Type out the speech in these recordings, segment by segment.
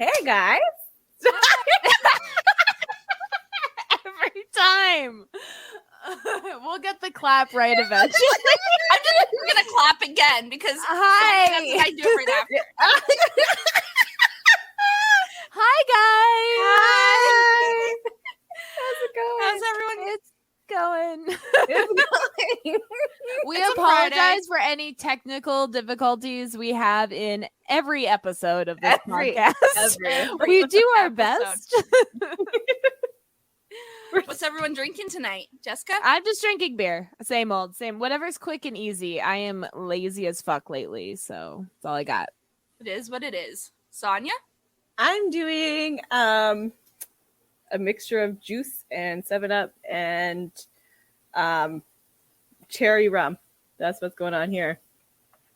Hey guys. Every time. We'll get the clap right eventually. I'm just gonna clap again because Hi. I do it right after. Hi guys. Hi. How's it going? It's going. It's going. We It's a apologize Friday. for any technical difficulties we have in every episode of this podcast. We do our best. What's everyone drinking tonight, Jessica? I'm just drinking beer. Same old, same. Whatever's quick and easy. I am lazy as fuck lately, so that's all I got. It is what it is. Sonia? I'm doing a mixture of juice and 7-Up and cherry rum. That's what's going on here.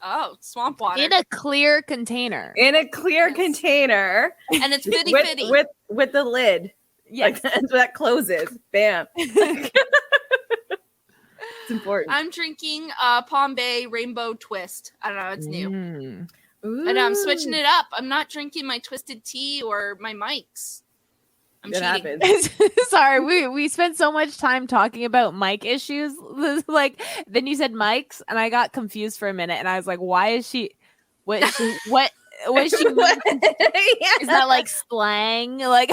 Oh, swamp water. In a clear container. In a clear Yes. container. And it's fitty. With the lid. Yes. Like, that closes. Bam. It's important. I'm drinking Palm Bay Rainbow Twist. I don't know, it's new. Mm. And I'm switching it up. I'm not drinking my twisted tea or my mics. I'm It cheating. happens. Sorry, we spent so much time talking about mic issues. Like, then you said mics, and I got confused for a minute, and I was like, "Why is she? What? Is she, what is she? Is that like slang? Like,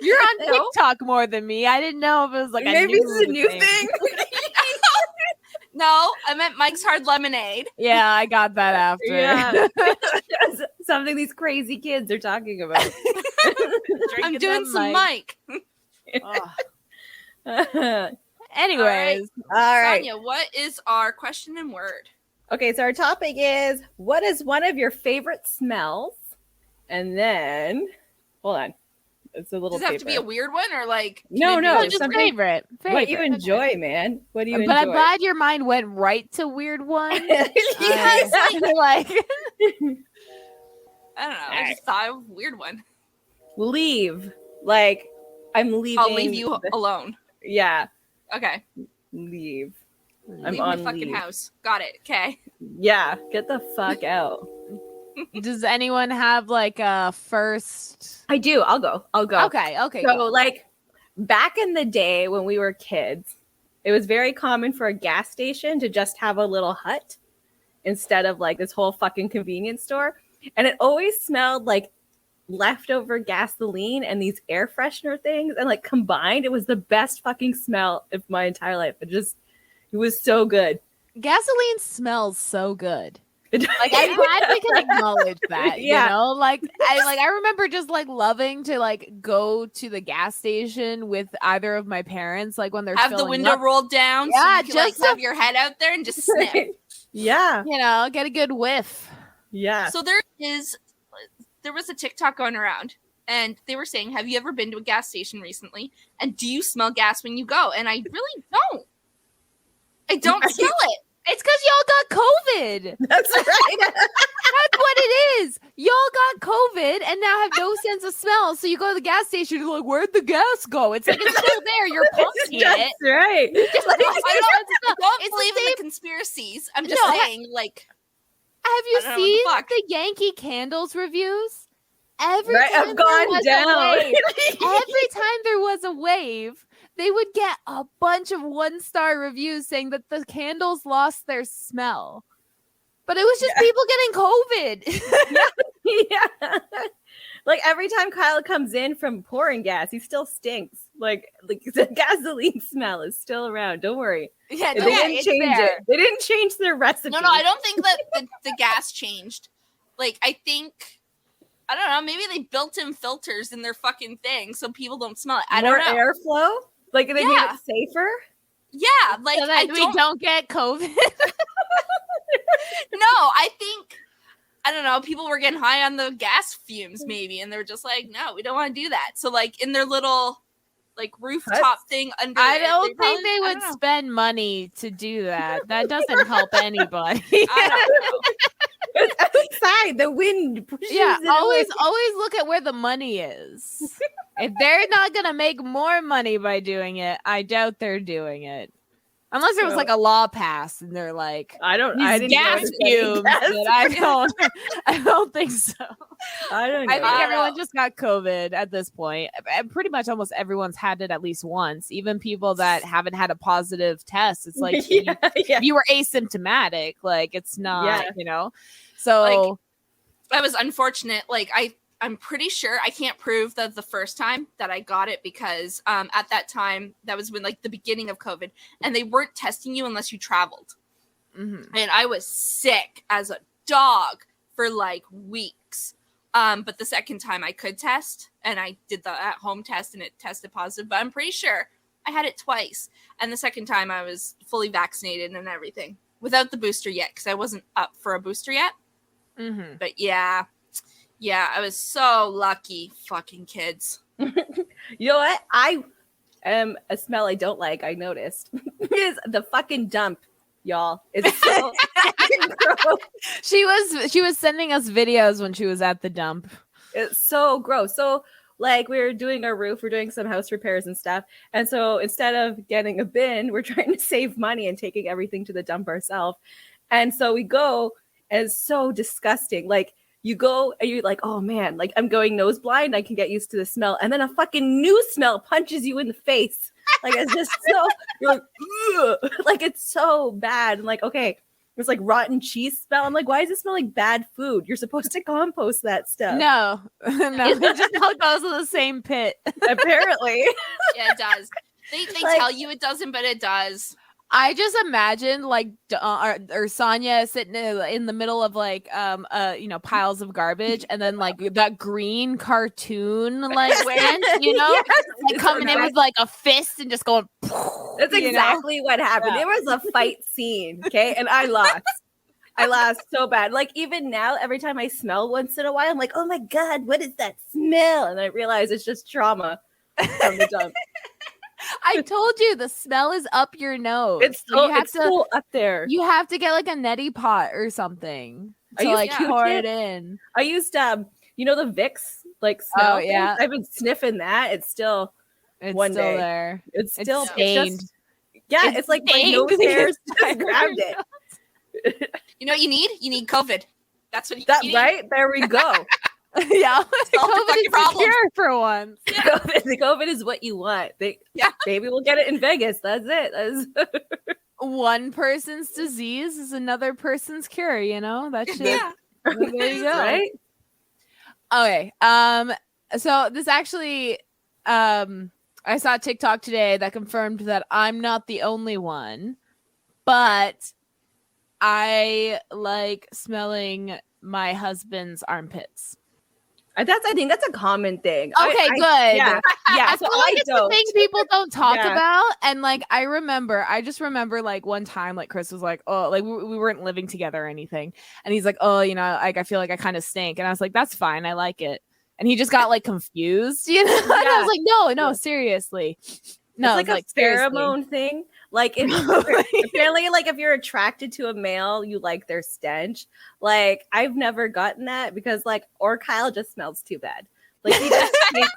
you're on TikTok more than me. I didn't know if it was like Maybe it's a new thing. No, I meant Mike's Hard Lemonade. Yeah, I got that after. Yeah. Something these crazy kids are talking about. I'm doing them, some Mike. Mike. Anyways, All right. Sonia, what is our question and word? Okay, so our topic is, what is one of your favorite smells? And then, hold on. It's a little Does it have to be a paper. weird one or like? No, can it be no, like just something- favorite. What you Okay. enjoy, man. What do you enjoy? But I'm glad your mind went right to weird one. Yes. Like, I don't know. I just thought of a weird one. Leave. Like, I'm leaving. I'll leave you alone. Yeah, Okay. leave. I'm Leave my on fucking leave. house. Got it. Okay. Yeah, get the fuck out. does anyone have like a first? I do. I'll go. Okay. So, Go. like, back in the day when we were kids, it was very common for a gas station to just have a little hut instead of like this whole fucking convenience store. And it always smelled like leftover gasoline and these air freshener things. And like combined, it was the best fucking smell of my entire life. It was so good. Gasoline smells so good. Like, Like, I'm glad we can acknowledge that. Yeah. You know, I remember just like loving to like go to the gas station with either of my parents, like when they're Have the filling window up, rolled down Yeah, so you can like just to- have your head out there and just sniff. yeah. you know, get a good whiff. Yeah. So there was a TikTok going around and they were saying, have you ever been to a gas station recently? And do you smell gas when you go? And I really don't. I don't smell it. It's because y'all got COVID. That's right. That's what it is. Y'all got COVID and now have no sense of smell. So you go to the gas station, you're like, where'd the gas go? It's like, it's still there. You're punking That's it. right. I don't It's the believe in same- the conspiracies. I'm just No, saying, like, Have you I don't know seen what the fuck. the Yankee Candles reviews? Every Right, time I've there gone was a down. wave, every time there was a wave, they would get a bunch of 1-star reviews saying that the candles lost their smell. But it was just people getting COVID. Yeah. Like every time Kyle comes in from pouring gas, he still stinks. Like the gasoline smell is still around. Don't worry. yeah, They no, didn't it's change there. it. They didn't change their recipe. no, I don't think that the gas changed. Like, I think, I don't know, maybe they built in filters in their fucking thing so people don't smell it. I More don't know. airflow? Like they made Yeah. it safer? Yeah, like, So that I we don't get COVID. No, I think, I don't know, people were getting high on the gas fumes maybe, and they were just like, no, we don't want to do that. So, like, in their little, like, rooftop Huts? thing under I it, don't probably- think they I would don't know. spend money to do that. That doesn't help anybody. I don't know. It's outside. The wind pushes Yeah, it always away. look at where the money is. If they're not gonna make more money by doing it, I doubt they're doing it. Unless there was like a law passed and they're like, I didn't gas notice fumes. any gas. But I don't think so. I don't know. I think everyone just got COVID at this point. And pretty much almost everyone's had it at least once. Even people that haven't had a positive test. It's like if you were asymptomatic, like it's not, you know. So like, that was unfortunate. Like I'm pretty sure, I can't prove that the first time that I got it because at that time, that was when like the beginning of COVID, and they weren't testing you unless you traveled. Mm-hmm. And I was sick as a dog for like weeks. But the second time I could test, and I did the at-home test and it tested positive, but I'm pretty sure I had it twice. And the second time I was fully vaccinated and everything without the booster yet because I wasn't up for a booster yet. Mm-hmm. But yeah, I was so lucky, fucking kids. You know what? I am a smell I don't like. I noticed is the fucking dump, y'all. It's so gross. She was sending us videos when she was at the dump. It's so gross. So like we were doing our roof, we're doing some house repairs and stuff, and so instead of getting a bin, we're trying to save money and taking everything to the dump ourselves. And so we go, and it's so disgusting. Like. You go and you're like, oh man, like I'm going nose blind. I can get used to the smell. And then a fucking new smell punches you in the face. Like it's just so, you're like, ugh. Like it's so bad. And like, okay, it's like rotten cheese smell. I'm like, why does it smell like bad food? You're supposed to compost that stuff. No, it just all goes in the same pit. Apparently. Yeah, it does. They like, tell you it doesn't, but it does. I just imagine like or Sonia sitting in the middle of like piles of garbage, and then like that green cartoon like ranch, like coming in with like a fist and just going. That's exactly what happened. Yeah. It was a fight scene, okay, and I lost so bad. Like even now, every time I smell once in a while, I'm like, oh my god, what is that smell? And I realize it's just trauma from the dump. I told you the smell is up your nose. It's so up there. You have to get like a neti pot or something to like pour it in. I used the Vicks like smell. Oh yeah, I've been sniffing that. It's still one still day there. It's still stained. It's like my nose hairs just grabbed it. You know what you need? You need COVID. That's what you need. Right? There we go. Yeah, COVID is the cure for once. Yeah. COVID is what you want. Maybe we'll get it in Vegas. That's it. One person's disease is another person's cure. You know that shit. Yeah. There you go. Right. Okay. So this actually, I saw a TikTok today that confirmed that I'm not the only one, but I like smelling my husband's armpits. I think that's a common thing. Okay, good. Yeah. So it's the thing people don't talk about. And like, I just remember like one time, like Chris was like, oh, like we weren't living together or anything. And he's like, oh, like I feel like I kind of stink. And I was like, that's fine. I like it. And he just got like confused, And I was like, no, seriously. No, it's like a pheromone thing. Like apparently, like if you're attracted to a male, you like their stench. Like I've never gotten that because Kyle just smells too bad. Like he just stinks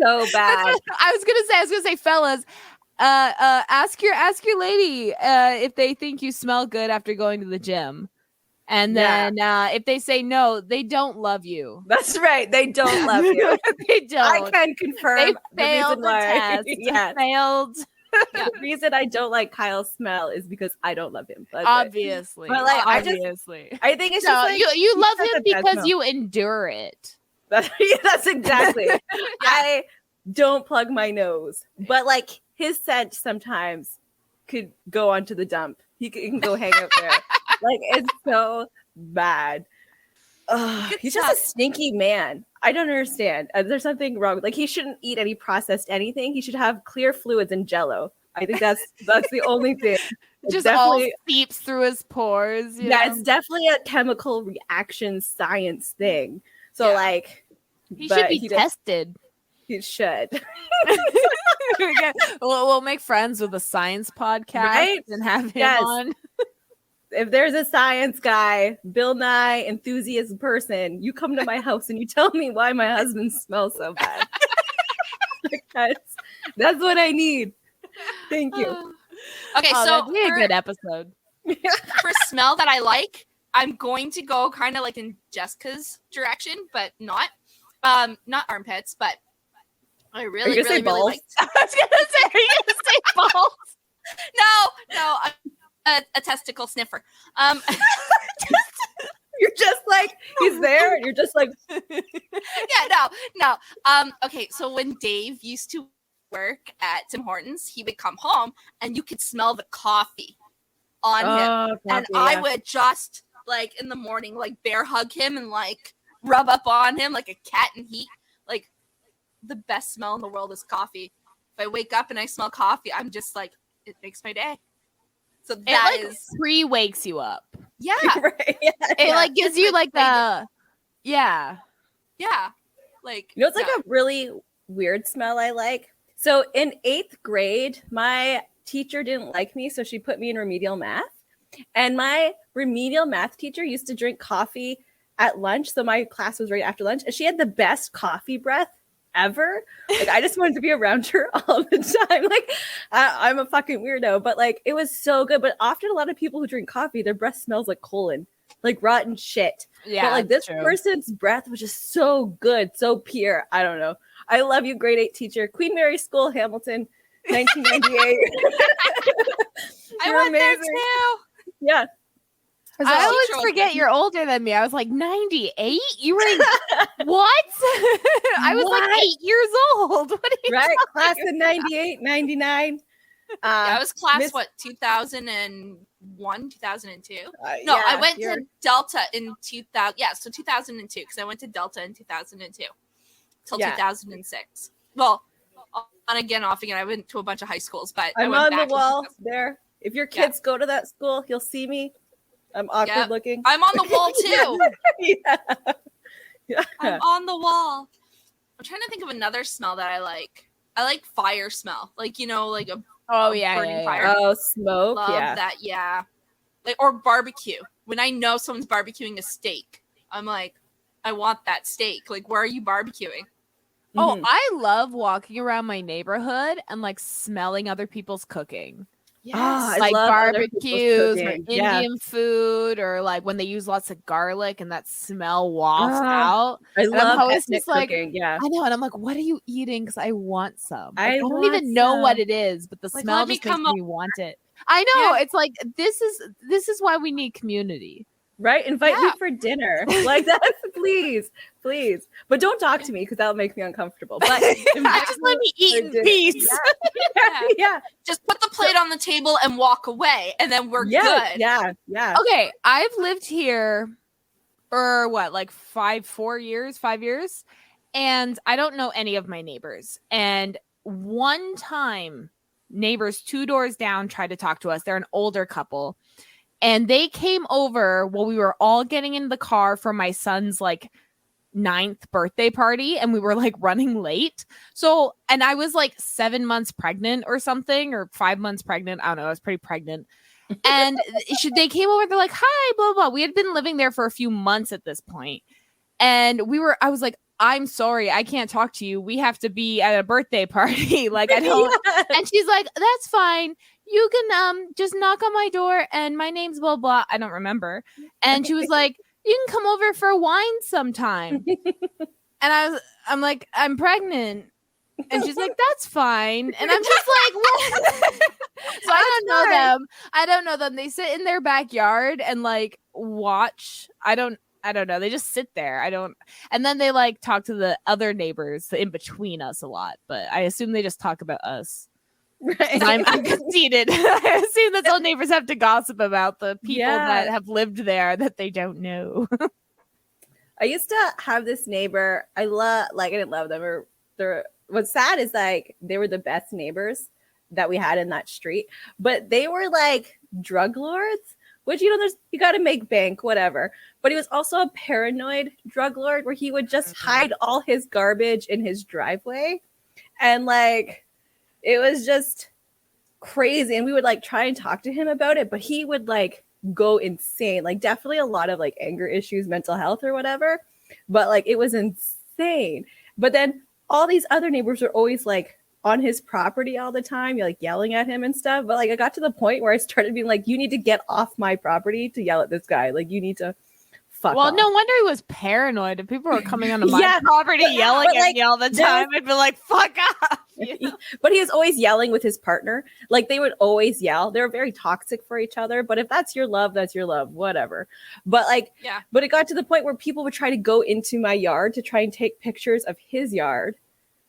so bad. I was gonna say, fellas, ask your lady if they think you smell good after going to the gym. And then if they say no, they don't love you. That's right. They don't love you. They don't. I can confirm. They failed the test. Yeah. Failed. Yeah. The reason I don't like Kyle's smell is because I don't love him. Obviously. But I think it's just like, you love him because you endure it. That's exactly. I don't plug my nose. But like his scent sometimes could go onto the dump. He can go hang out there. Like it's so bad. He's just a stinky man. I don't understand. There's something wrong. Like he shouldn't eat any processed anything. He should have clear fluids and Jello. I think that's the only thing. Just all seeps through his pores. It's definitely a chemical reaction science thing. So he should be tested. He should. We'll make friends with a science podcast and have him on. If there's a science guy, Bill Nye enthusiast person, you come to my house and you tell me why my husband smells so bad. That's what I need. Thank you. Okay, Oh, so that'd be a good episode. for smell that I like, I'm going to go kind of like in Jessica's direction, but not armpits, but I really, gonna say really, really balls? liked. I was gonna say, are you gonna say balls? No, a testicle sniffer. You're just like, he's there, and you're just like, Yeah, no. Okay, so when Dave used to work at Tim Hortons, he would come home and you could smell the coffee on him, and I would just like in the morning, like bear hug him and like rub up on him like a cat in heat. Like the best smell in the world is coffee. If I wake up and I smell coffee, I'm just like, it makes my day. So that it, like, is pre-wakes you up. yeah, right? Yeah, It like gives you like the yeah. like you know, it's like a really weird smell I like. So in 8th grade, my teacher didn't like me, so she put me in remedial math. And my remedial math teacher used to drink coffee at lunch. So my class was right after lunch, and she had the best coffee breath ever. Like I just wanted to be around her all the time. Like I'm a fucking weirdo, but like it was so good. But often a lot of people who drink coffee, their breath smells like colon, like rotten shit. Yeah, but like this true. person's breath was just so good, so pure. I don't know. I love you, grade 8 teacher, Queen Mary School, Hamilton, 1998. I went there too. Yeah. I always forget you're older than me. I was like 98. You were in what? I was like 8 years old. What are you right? Class about? in 98, 99. I was class Miss- 2001, 2002. No, yeah, I went to Delta in 2000. Yeah, so 2002 because I went to Delta in 2002 till 2006. Well, on again, off again. I went to a bunch of high schools, but I'm I went on back the wall there. If your kids go to that school, you'll see me. I'm awkward looking. I'm on the wall too. Yeah. I'm on the wall. I'm trying to think of another smell that I like. I like fire smell, like like a burning fire. Oh, smoke. Love that. Yeah, like or barbecue. When I know someone's barbecuing a steak, I'm like, I want that steak. Like, where are you barbecuing? Oh, I love walking around my neighborhood and like smelling other people's cooking. Yes. I like love other barbecues people's or cooking. Yeah. Indian food, or like when they use lots of garlic and that smell wafts out. I And love always ethnic just like, cooking. Yeah. I know, and I'm like, what are you eating? Because I want some. Like, I I don't want even know what some. it is, but the Like, smell let me just makes come me want it. I know. It's like this is why we need community. Right? Invite me for dinner. Like that's please. But don't talk to me because that'll make me uncomfortable. But just let me eat in peace. Yeah. Just put the plate on the table and walk away, and then we're good. Yeah. Okay, I've lived here for what, like 5 years, and I don't know any of my neighbors. And one time, neighbors 2 doors down tried to talk to us. They're an older couple, and they came over while we were all getting in the car for my son's like 9th birthday party, and we were like running late. So, and I was like 7 months pregnant or something, or 5 months pregnant. I don't know. I was pretty pregnant. And they came over. They're like, hi, blah, blah. We had been living there for a few months at this point. And I was like, I'm sorry, I can't talk to you. We have to be at a birthday party. Like, I don't. And she's like, that's fine. You can just knock on my door and my name's blah, blah. I don't remember. And she was like, you can come over for wine sometime. And I'm like, I'm pregnant. And she's like, that's fine. And I'm just like, what? So I don't know them. They sit in their backyard and like watch. I don't know. They just sit there. And then they like talk to the other neighbors in between us a lot. But I assume they just talk about us. Right. I'm conceited. I assume that's all neighbors have to gossip about, the people that have lived there that they don't know. I used to have this neighbor. I didn't love them. What's sad is like they were the best neighbors that we had in that street, but they were like drug lords, which you got to make bank, whatever. But he was also a paranoid drug lord where he would just hide all his garbage in his driveway, and like it was just crazy. And we would like try and talk to him about it, but he would like go insane. Like definitely a lot of like anger issues, mental health or whatever, but like it was insane. But then all these other neighbors were always like on his property all the time, you're like yelling at him and stuff. But like I got to the point where I started being like, you need to get off my property to yell at this guy. Like you need to fuck off. No wonder he was paranoid. If people were coming onto my property yelling at me all the time, I'd be like, fuck off. But he was always yelling with his partner. Like they would always yell. They were very toxic for each other. But if that's your love, that's your love, whatever. But like, but it got to the point where people would try to go into my yard to try and take pictures of his yard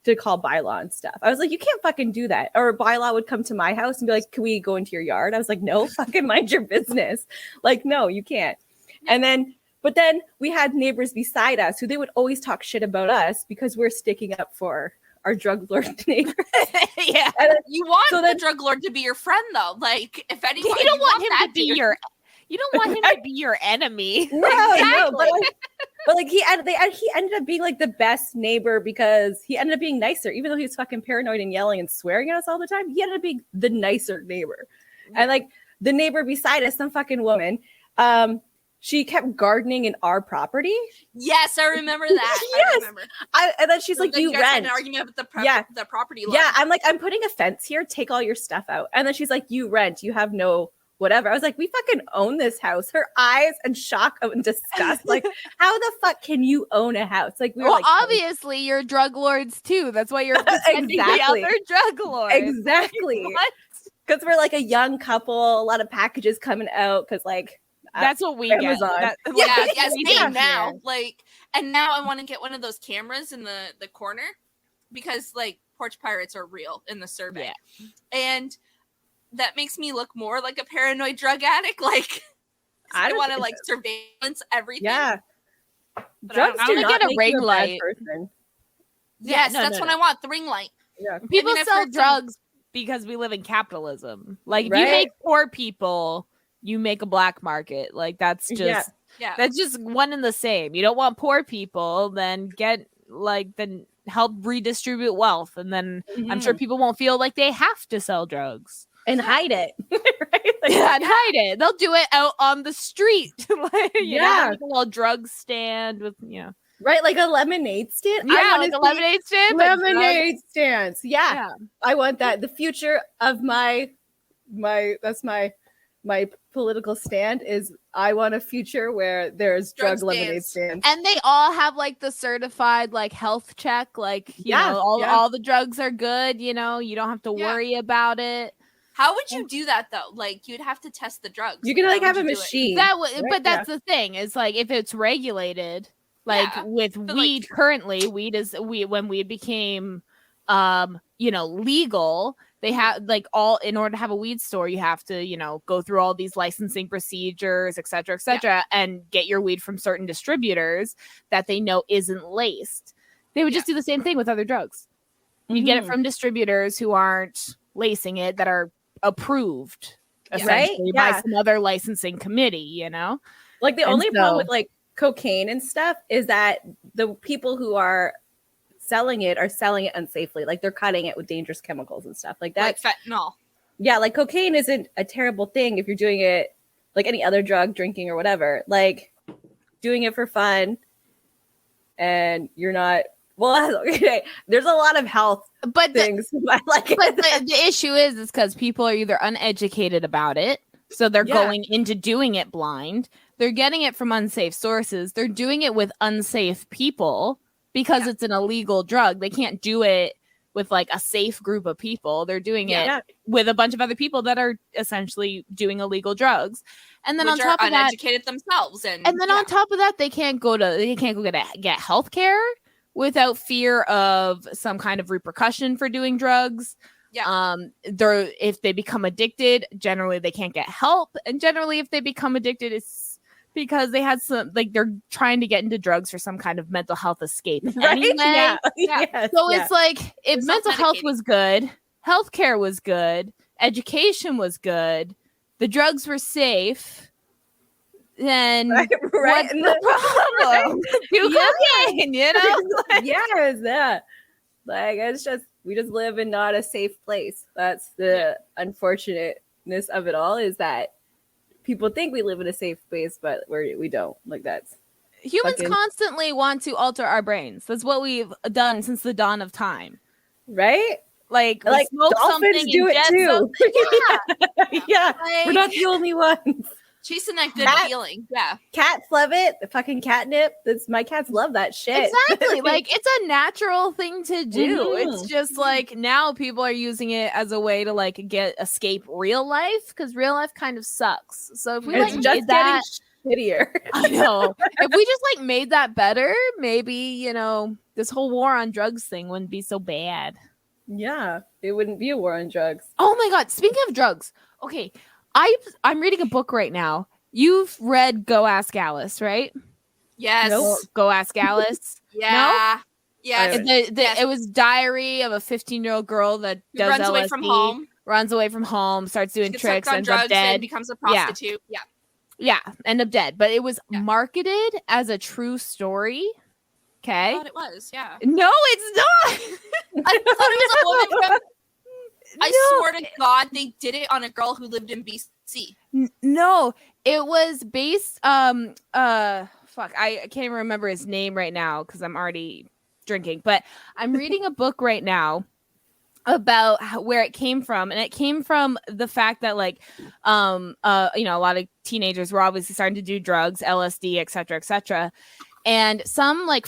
to call bylaw and stuff. I was like, you can't fucking do that. Or bylaw would come to my house and be like, can we go into your yard? I was like, no, fucking mind your business. Like, no, you can't. But then we had neighbors beside us who they would always talk shit about us because we're sticking up for our drug lord neighbors. And you want the drug lord to be your friend though. Like if anyone, you don't want him to be your you don't want him to be your enemy. No, exactly. No, but like he ended up being like the best neighbor because he ended up being nicer, even though he was fucking paranoid and yelling and swearing at us all the time. He ended up being the nicer neighbor. And like the neighbor beside us, some fucking woman, she kept gardening in our property. Yes, I remember that. Yes. I remember. And then she's like, you guys rent. had an argument with the property line. Yeah, I'm like, I'm putting a fence here. Take all your stuff out. And then she's like, you rent. You have no whatever. I was like, we fucking own this house. Her eyes and shock and disgust. Like, how the fuck can you own a house? Like, we were like, obviously you're drug lords too. That's why you're defending the other drug lords. Exactly. Because we're like a young couple, a lot of packages coming out. Because like, that's what we Amazon. get. Same now. Like, and now I want to get one of those cameras in the corner because like porch pirates are real in the survey, and that makes me look more like a paranoid drug addict. Like, I want to like surveillance everything. Yeah, but drugs I want to get a ring light. Yes, that's what I want. The ring light. Yeah, people sell drugs because we live in capitalism. Like, if you make poor people, you make a black market. Like that's just that's just one and the same. You don't want poor people, then help redistribute wealth, and then I'm sure people won't feel like they have to sell drugs and hide it. Right? Like, and hide it. They'll do it out on the street. Like, you know, like a little drug stand with right, like a lemonade stand. Yeah, like a lemonade stand. Lemonade stands. Yeah, I want that. The future of my political stand is I want a future where there's drug lemonade stands. And they all have like the certified like health check, like you know, all the drugs are good, you know, you don't have to worry about it. How would you do that though? Like you'd have to test the drugs. You can like have a machine. But that's the thing. It's like if it's regulated, like with weed, currently when weed became legal, they have like in order to have a weed store, you have to, go through all these licensing procedures, et cetera, and get your weed from certain distributors that they know isn't laced. They would just do the same thing with other drugs. You get it from distributors who aren't lacing it, that are approved essentially by some other licensing committee, Like the only problem with like cocaine and stuff is that the people who are selling it unsafely. Like they're cutting it with dangerous chemicals and stuff like that. Like fentanyl. Yeah, like cocaine isn't a terrible thing if you're doing it like any other drug, drinking or whatever. Like doing it for fun and you're not okay. There's a lot of health things. But the issue is because people are either uneducated about it, so they're going into doing it blind. They're getting it from unsafe sources. They're doing it with unsafe people. Because it's an illegal drug. They can't do it with like a safe group of people. They're doing it with a bunch of other people that are essentially doing illegal drugs. And then on top of that, uneducated themselves. And then on top of that, they can't go get health care without fear of some kind of repercussion for doing drugs. Yeah. If they become addicted, generally they can't get help. And generally if they become addicted, it's because they had they're trying to get into drugs for some kind of mental health escape. Right? Anyway. Yeah. So it's like, if mental health was good, healthcare was good, education was good, the drugs were safe, then what's the problem? Do cocaine, Like it's just, we just live in not a safe place. That's the unfortunateness of it all, is that people think we live in a safe space, but we don't. Like that's humans constantly want to alter our brains. That's what we've done since the dawn of time. Right? Like, we Like smoke dolphins something, do it ingest too. something. Yeah, we're Like- not the only ones. Chasing that good Cat- feeling. Yeah. Cats love it. The fucking catnip. My cats love that shit. Exactly. Like, it's a natural thing to do. It's Mhm. just like now people are using it as a way to like escape real life, because real life kind of sucks. So if we it's like just made that, getting shittier. I know. If we just like made that better, maybe, this whole war on drugs thing wouldn't be so bad. Yeah, it wouldn't be a war on drugs. Oh my god, speaking of drugs. Okay, I'm reading a book right now. You've read Go Ask Alice, right? Yes. Nope. Go Ask Alice. Yeah. Yes. Alright. It was diary of a 15-year-old girl that Who does runs LSD, away from home. runs away from home, starts doing Gets tricks, hooked on ends up drugs dead. and becomes a prostitute. Yeah. Yeah, end up dead. But it was Yeah. marketed as a true story. I Okay. thought it was. Yeah. No, it's not. I thought it was a woman from. I No. swear to God, they did it on a girl who lived in BC. No, it was based fuck, I can't even remember his name right now because I'm already drinking, but I'm reading a book right now about where it came from, and it came from the fact that like a lot of teenagers were obviously starting to do drugs, LSD, etc., and some like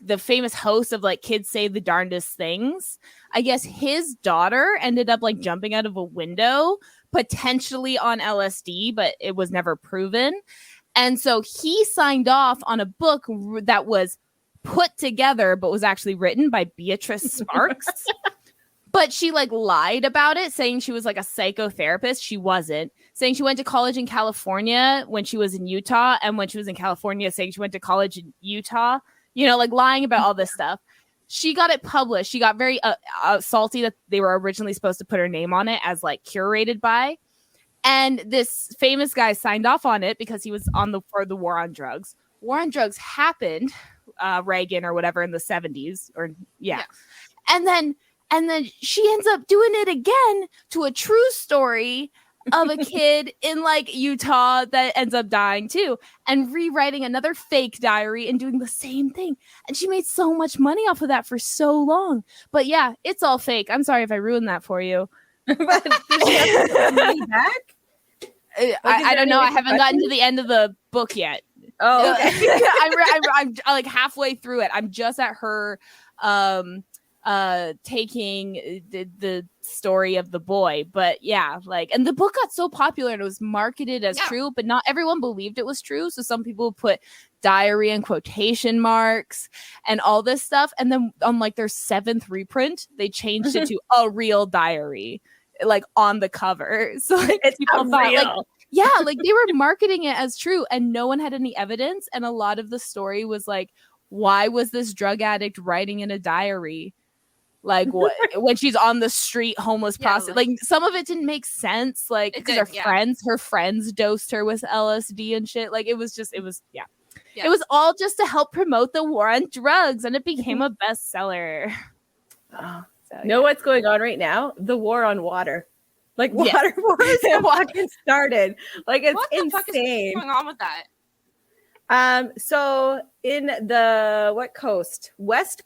the famous host of like Kids Say the Darndest Things, I guess his daughter ended up like jumping out of a window, potentially on LSD, but it was never proven. And so he signed off on a book that was put together, but was actually written by Beatrice Sparks. But she like lied about it, saying she was like a psychotherapist. She wasn't. Saying she went to college in California when she was in Utah, and when she was in California, saying she went to college in Utah. Like lying about all this stuff. She got it published. She got very salty that they were originally supposed to put her name on it as like curated by. And this famous guy signed off on it because he was for the war on drugs. War on drugs happened, Reagan or whatever, in the 70s, or yeah. And then she ends up doing it again to a true story of a kid in like Utah that ends up dying too, and rewriting another fake diary and doing the same thing. And she made so much money off of that for so long. But yeah, it's all fake. I'm sorry if I ruined that for you. But did she have to get money back? I don't know. I haven't gotten to the end of the book yet. Oh, okay. I'm like halfway through it. I'm just at her taking the story of the boy. But yeah, like, and the book got so popular and it was marketed as true, but not everyone believed it was true. So some people put diary in quotation marks and all this stuff. And then on like their 7th reprint, they changed it to a real diary, like on the cover. So like It's people thought real. like, yeah, like they were marketing it as true and no one had any evidence. And a lot of the story was like, why was this drug addict writing in a diary? Like what, when she's on the street, homeless prostitute, like some of it didn't make sense. Like because her friends dosed her with LSD and shit. Like it was. It was all just to help promote the war on drugs, and it became a bestseller. Oh, know what's going on right now? The war on water. Like water wars have fucking started. Like it's what the insane. Fuck is going on with that? So in the what coast? West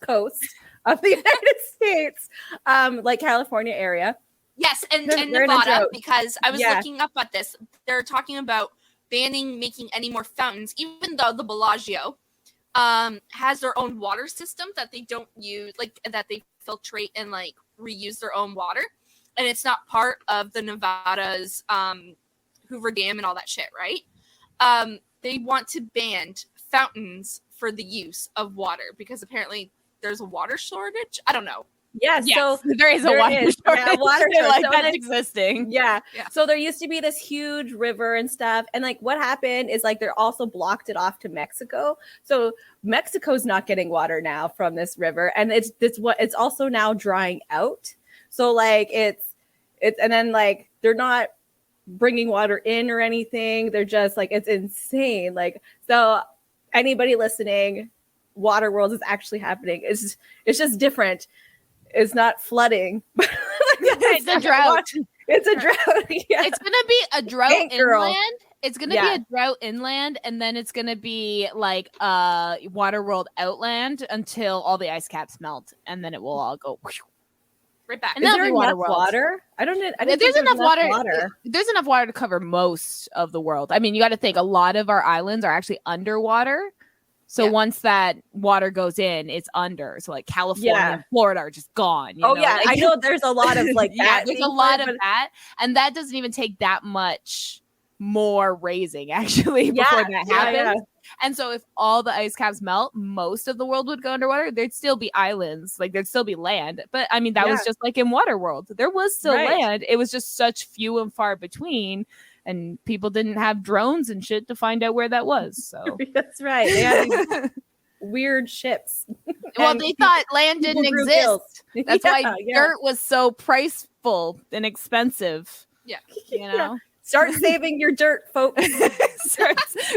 Coast of the United States, like California area. Yes, and Nevada, because I was looking up at this. They're talking about banning making any more fountains, even though the Bellagio has their own water system that they don't use, like that they filtrate and like reuse their own water, and it's not part of the Nevada's Hoover Dam and all that shit, right? They want to ban fountains for the use of water because apparently there's a water shortage. I don't know. Yeah, so there is a water shortage. Yeah, water shortage. Like so that's existing. Yeah. So there used to be this huge river and stuff. And like what happened is like they're also blocked it off to Mexico. So Mexico's not getting water now from this river. And it's also now drying out. So like it's and then like they're not bringing water in or anything. They're just like, it's insane. Like, so anybody listening, water world is actually happening. It's just different. It's not flooding. It's a drought. It's a drought. Yeah. It's gonna be a drought inland It's gonna be a drought inland, and then it's gonna be like Waterworld Outland until all the ice caps melt, and then it will all go right back. And Is there enough Waterworld. water? I don't think There's enough water. There's enough water to cover most of the world. I mean, you got to think a lot of our islands are actually underwater. So once that water goes in, it's under. So like California and Florida are just gone. You know? Like, I know there's a lot of like that. There's a lot of that. And that doesn't even take that much more raising actually before that happens. Yeah. And so if all the ice caps melt, most of the world would go underwater. There'd still be islands. Like there'd still be land. But I mean, that was just like in Waterworld. There was still land. It was just such few and far between. And people didn't have drones and shit to find out where that was. So that's right. They had these weird ships. Well, they thought land didn't exist. That's why dirt was so priceful and expensive. Yeah. You know? Start saving your dirt, folks.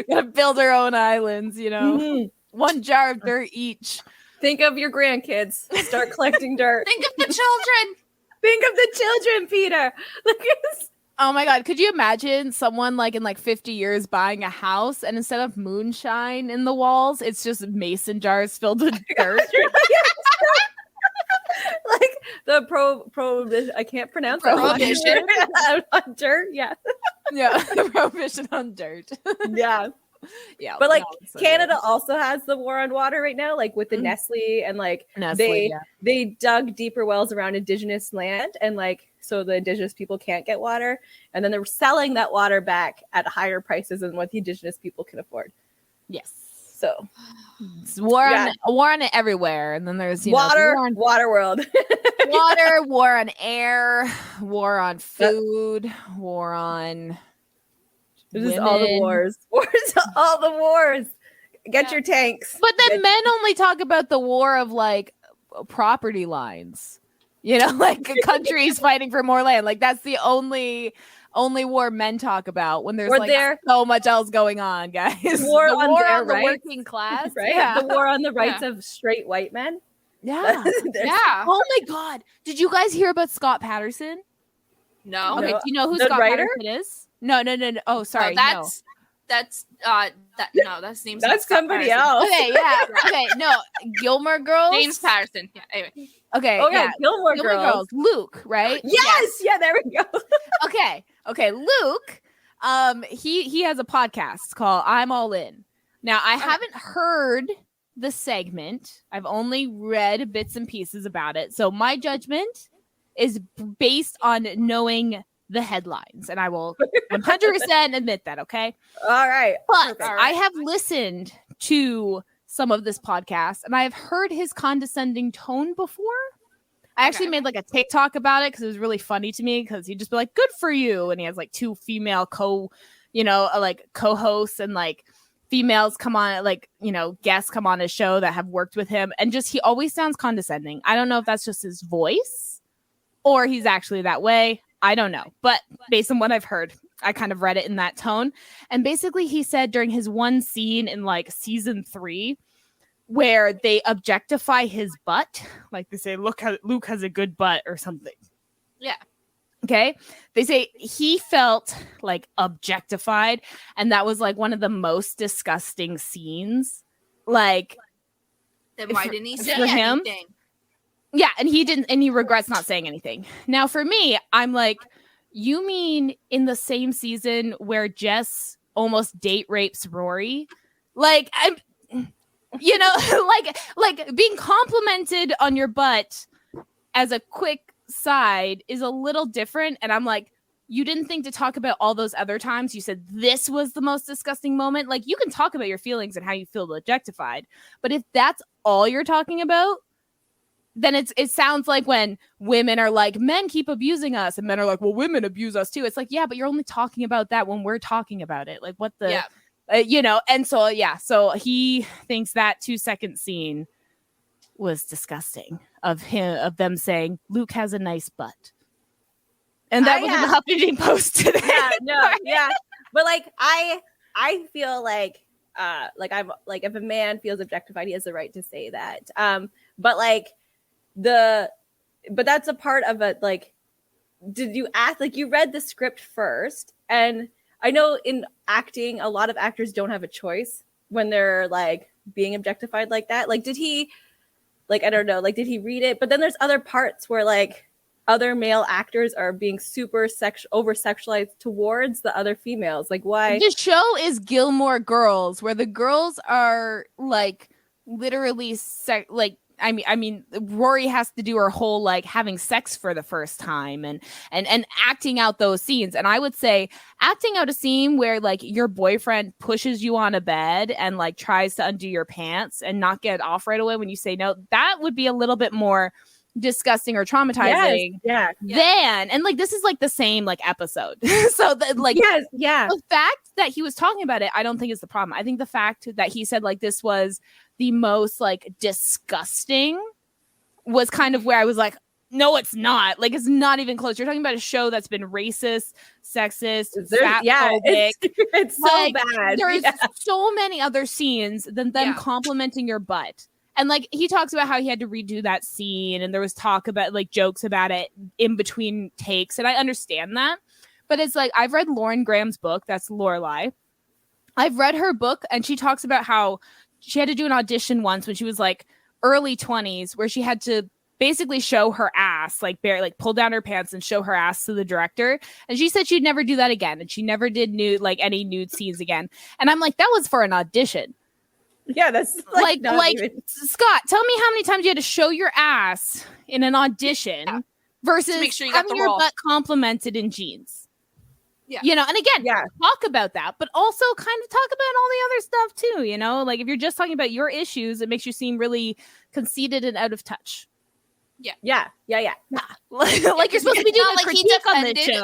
Gotta build our own islands, you know. Mm-hmm. 1 jar of dirt each. Think of your grandkids. Start collecting dirt. Think of the children. Think of the children, Peter. Look at this. Oh my God. Could you imagine someone like in like 50 years buying a house and instead of moonshine in the walls, it's just mason jars filled with dirt? Like the I can't pronounce prohibition on dirt. Yeah. The prohibition on dirt. Yeah. Yeah. But like Canada also has the war on water right now, like with the Nestle and like they dug deeper wells around indigenous land and like so the indigenous people can't get water, and then they're selling that water back at higher prices than what the indigenous people can afford. Yes. So it's war on it everywhere, and then there's water world, water, war on air, war on food, war on. This is all the wars. All the wars. Get your tanks. But then men only talk about the war of like property lines. You know, like countries fighting for more land. Like that's the only war men talk about when there's so much else going on, guys. War the on war their on the rights, working class, right? Yeah. The war on the rights of straight white men. Yeah. Yeah. Oh my God. Did you guys hear about Scott Patterson? No. Okay. Do you know who Scott Patterson is? No. Oh, sorry. No, that's his name's that's somebody else. Okay, yeah. Okay, no. Gilmore Girls. James Patterson. Yeah. Anyway. Okay. Oh yeah, Gilmore Girls. Luke, right? Yes. Yeah. There we go. Okay. Luke. He has a podcast called I'm All In. Now I haven't heard the segment. I've only read bits and pieces about it. So my judgment is based on knowing the headlines, and I will 100% admit that. Okay. All right. But I have listened to some of this podcast, and I have heard his condescending tone before. I actually made like a TikTok about it because it was really funny to me because he'd just be like, "Good for you," and he has like 2 female co-hosts and like females come on, like, guests come on his show that have worked with him, and just he always sounds condescending. I don't know if that's just his voice or he's actually that way. I don't know. But based on what I've heard, I kind of read it in that tone. And basically he said during his one scene in like season 3 where they objectify his butt, like they say, look how Luke has a good butt or something. Yeah. Okay. They say he felt like objectified. And that was like one of the most disgusting scenes. Like, then why didn't he say anything? Yeah, and he didn't, and he regrets not saying anything. Now, for me, I'm like, you mean in the same season where Jess almost date rapes Rory? Like, I'm, like being complimented on your butt as a quick side is a little different. And I'm like, you didn't think to talk about all those other times. You said this was the most disgusting moment. Like, you can talk about your feelings and how you feel objectified, but if that's all you're talking about, then it sounds like when women are like, men keep abusing us, and men are like, well, women abuse us too. It's like, yeah, but you're only talking about that when we're talking about it. Like, what the, and so he thinks that 2-second scene was disgusting of them saying Luke has a nice butt, and that was in the Huffington Post today. But like I feel like I'm like, if a man feels objectified, he has the right to say that. But like but that's a part of it. Like, did you act like you read the script first? And I know in acting, a lot of actors don't have a choice when they're like being objectified like that. Like, did he, like, I don't know, like, did he read it? But then there's other parts where like other male actors are being super over sexualized towards the other females. Like, why? The show is Gilmore Girls, where the girls are like literally like I mean Rory has to do her whole like having sex for the first time and acting out those scenes. And I would say acting out a scene where like your boyfriend pushes you on a bed and like tries to undo your pants and not get off right away when you say no, that would be a little bit more disgusting or traumatizing. Yes, than, and like this is like the same like episode. So that like the fact that he was talking about it, I don't think is the problem. I think the fact that he said like this was the most like disgusting was kind of where I was like, no, it's not. Like, it's not even close. You're talking about a show that's been racist, sexist, fatphobic. It's so bad. There's so many other scenes than them complimenting your butt. And like he talks about how he had to redo that scene, and there was talk about like jokes about it in between takes, and I understand that. But it's like I've read Lauren Graham's book, that's Lorelai. I've read her book, and she talks about how she had to do an audition once when she was like early 20s, where she had to basically show her ass, like pull down her pants and show her ass to the director. And she said she'd never do that again, and she never did any nude scenes again. And I'm like, that was for an audition. Yeah, that's like Scott, tell me how many times you had to show your ass in an audition versus make sure you having your butt complimented in jeans. Yeah. You know, and again, talk about that, but also kind of talk about all the other stuff too, you know? Like if you're just talking about your issues, it makes you seem really conceited and out of touch. Yeah. Like you're supposed to be doing like he defended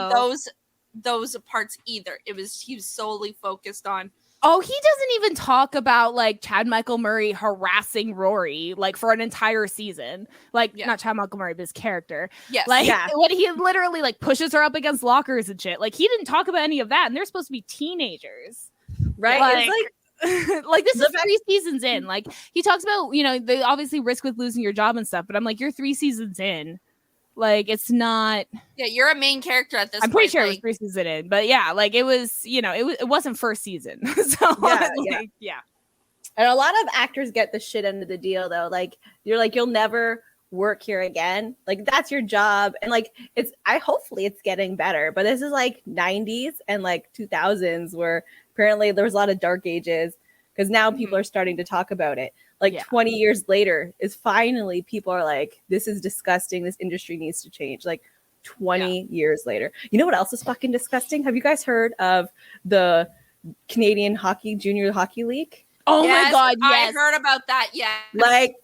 those parts either. He was solely focused on. Oh, he doesn't even talk about like Chad Michael Murray harassing Rory like for an entire season. Like not Chad Michael Murray, but his character. Yes. Like when he literally like pushes her up against lockers and shit. Like he didn't talk about any of that, and they're supposed to be teenagers, right? Like, it's like like this is 3 seasons in. Like he talks about, you know, the obviously risk with losing your job and stuff, but I'm like, you're 3 seasons in. Like it's not. Yeah, you're a main character at this point. I'm pretty sure it was 3 seasons in, but yeah, like it was, you know, it wasn't first season. So yeah. And a lot of actors get the shit end of the deal though. Like you'll never work here again. Like that's your job. And like hopefully it's getting better. But this is like 90s and like 2000s where apparently there was a lot of dark ages because now people are starting to talk about it. Like 20 years later is finally people are like, this is disgusting. This industry needs to change. Like 20 years later. You know what else is fucking disgusting? Have you guys heard of the Canadian Junior Hockey League? Oh my God, yes. I heard about that, yeah. Like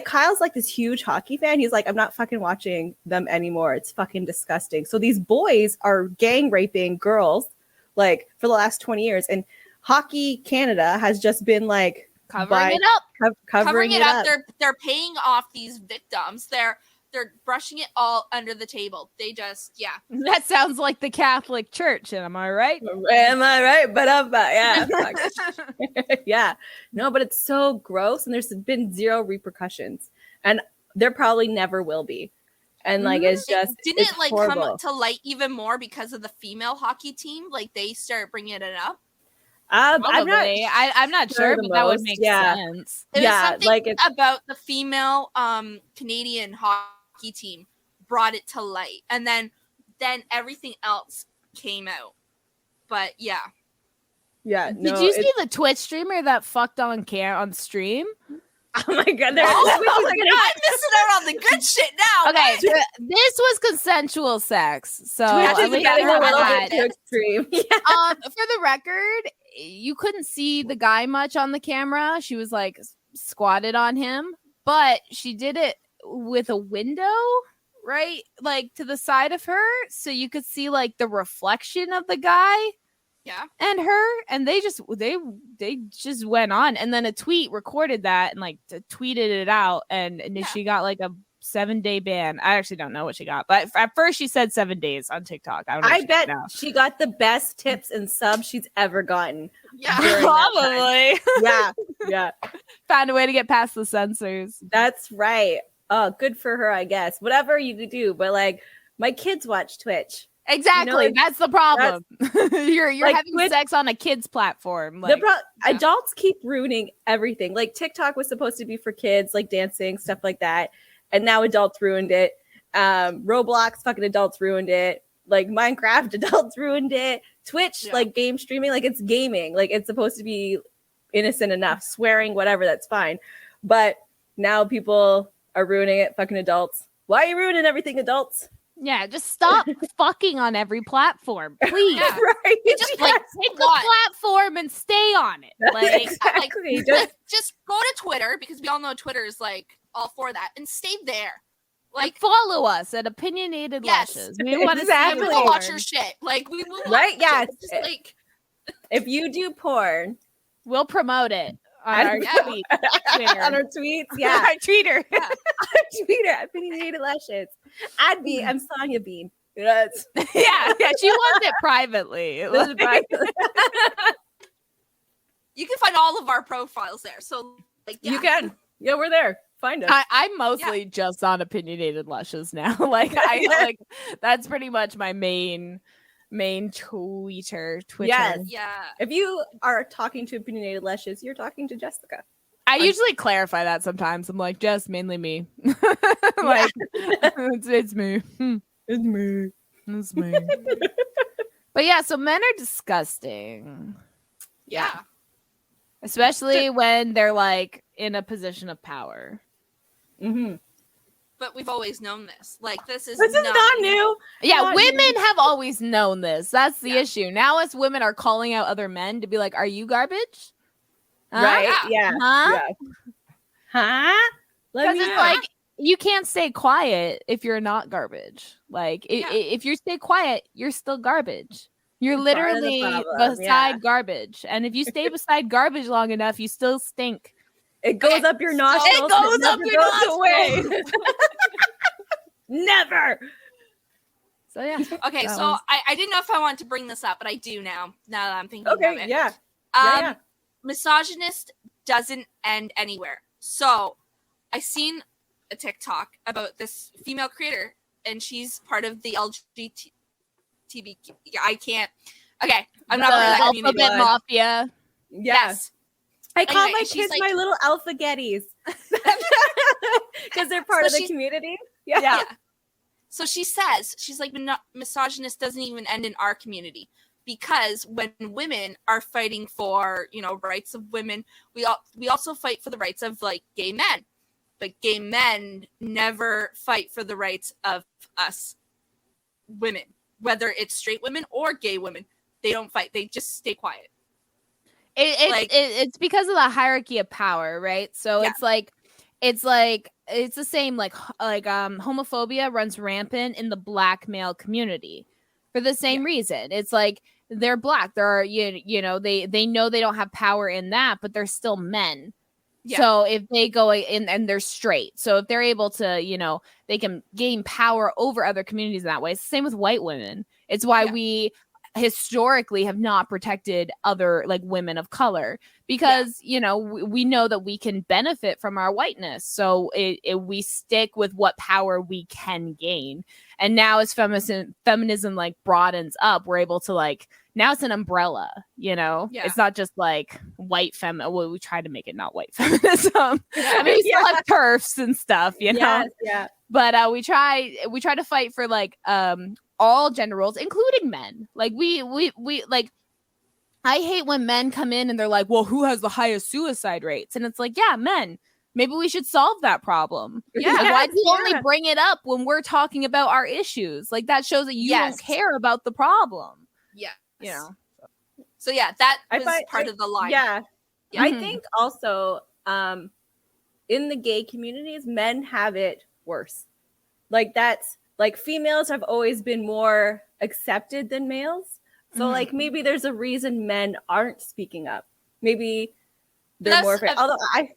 Kyle's like this huge hockey fan. He's like, I'm not fucking watching them anymore. It's fucking disgusting. So these boys are gang raping girls like for the last 20 years. And Hockey Canada has just been like, covering it up. Covering it up. They're paying off these victims. They're brushing it all under the table. They just That sounds like the Catholic Church. Am I right? Am I right? But yeah. No, but it's so gross, and there's been 0 repercussions, and there probably never will be. And like it's just didn't it like horrible. Come to light even more because of the female hockey team. Like they started bringing it up. I'm not sure, but that would make sense. It was something like about the female Canadian hockey team brought it to light, and then everything else came out. But yeah. Did you see the Twitch streamer that fucked on stream? Oh my God! I'm missing out on the good shit now. Okay, this was consensual sex, so Twitch is getting a little bit too extreme. For the record, you couldn't see the guy much on the camera. She was like squatted on him, but she did it with a window, right, like to the side of her, so you could see like the reflection of the guy. Yeah. And her, and they just went on, and then a tweet recorded that and like tweeted it out, and she got like a 7-day ban. I actually don't know what she got, but at first she said 7 days on TikTok. I bet she got the best tips and subs she's ever gotten. Yeah, probably. Yeah. Found a way to get past the censors. That's right. Oh, good for her, I guess. Whatever you do, but like my kids watch Twitch. Exactly. That's the problem. You're like, having sex on a kid's platform. Like, adults keep ruining everything. Like TikTok was supposed to be for kids, like dancing, stuff like that. And now adults ruined it. Roblox, fucking adults ruined it. Like Minecraft, adults ruined it. Twitch, like game streaming, like it's gaming. Like it's supposed to be innocent enough. Swearing, whatever, that's fine. But now people are ruining it, fucking adults. Why are you ruining everything, adults? Yeah, just stop fucking on every platform, please. Yeah. Right? Just Like take the platform and stay on it. Like, exactly. just go to Twitter, because we all know Twitter is like all for that, and stay there. Like follow us at Opinionated Lushes. We want to exactly. We will watch your shit. Like we will right? Yeah. Like if you do porn, we'll promote it on our tweet. On our tweets, yeah. Our tweeter. Yeah. Our tweeter, Opinionated Lushes. Add me. I'm Sonia Bean. Yes. yeah, she wants it privately. You can find all of our profiles there. So like you can. Yeah, we're there. Find us. I'm mostly just on Opinionated Lushes now. Like like that's pretty much my main Twitter. Yes. Yeah. If you are talking to Opinionated Lushes, you're talking to Jessica. I usually clarify that sometimes. I'm like, Jess, mainly me. Like it's me. It's me. It's me. But yeah, so men are disgusting. Yeah. Especially when they're like in a position of power. Mm-hmm. But we've always known this. Like this is not new. Yeah, not women new. have always known this. That's the issue. Now us women are calling out other men to be like, are you garbage? Huh? Right? Yeah. Huh? Huh? Because it's like you can't stay quiet if you're not garbage. Like if you stay quiet, you're still garbage. You're literally beside garbage. And if you stay beside garbage long enough, you still stink. It goes up your nostrils. It goes up your nostrils. Never. So yeah. Okay, so I didn't know if I wanted to bring this up, but I do now that I'm thinking of it. Okay, yeah. Misogynist doesn't end anywhere. So I seen a TikTok about this female creator, and she's part of the LGBTQ. I can't. Okay, I'm not part of that Alphabet Mafia. Yes. I call my kids my little alpha getties because they're part of the community. Yeah. So she says, she's like, misogynist doesn't even end in our community, because when women are fighting for, rights of women, we also fight for the rights of like gay men, but gay men never fight for the rights of us women, whether it's straight women or gay women. They don't fight. They just stay quiet. It's because of the hierarchy of power, right? So it's the same like homophobia runs rampant in the Black male community for the same reason. It's like they're Black, they're they know they don't have power in that, but they're still men. So if they go in and they're straight, so if they're able to they can gain power over other communities in that way. It's the same with white women. It's why we historically have not protected other like women of color, because we know that we can benefit from our whiteness, so we stick with what power we can gain. And now as feminism like broadens up, we're able to like, now it's an umbrella, it's not just like white well, we try to make it not white feminism. I mean, we still have TERFs and stuff, but we try to fight for like all gender roles, including men. Like we like, I hate when men come in and they're like, well, who has the highest suicide rates? And it's like, yeah, men. Maybe we should solve that problem. Yeah. Like, why do you only bring it up when we're talking about our issues? Like that shows that you don't care about the problem. Yeah. So yeah, that was part of the line. Yeah. I think also in the gay communities, men have it worse. Like that's like females have always been more accepted than males. So like maybe there's a reason men aren't speaking up. Maybe they're more afraid. Although I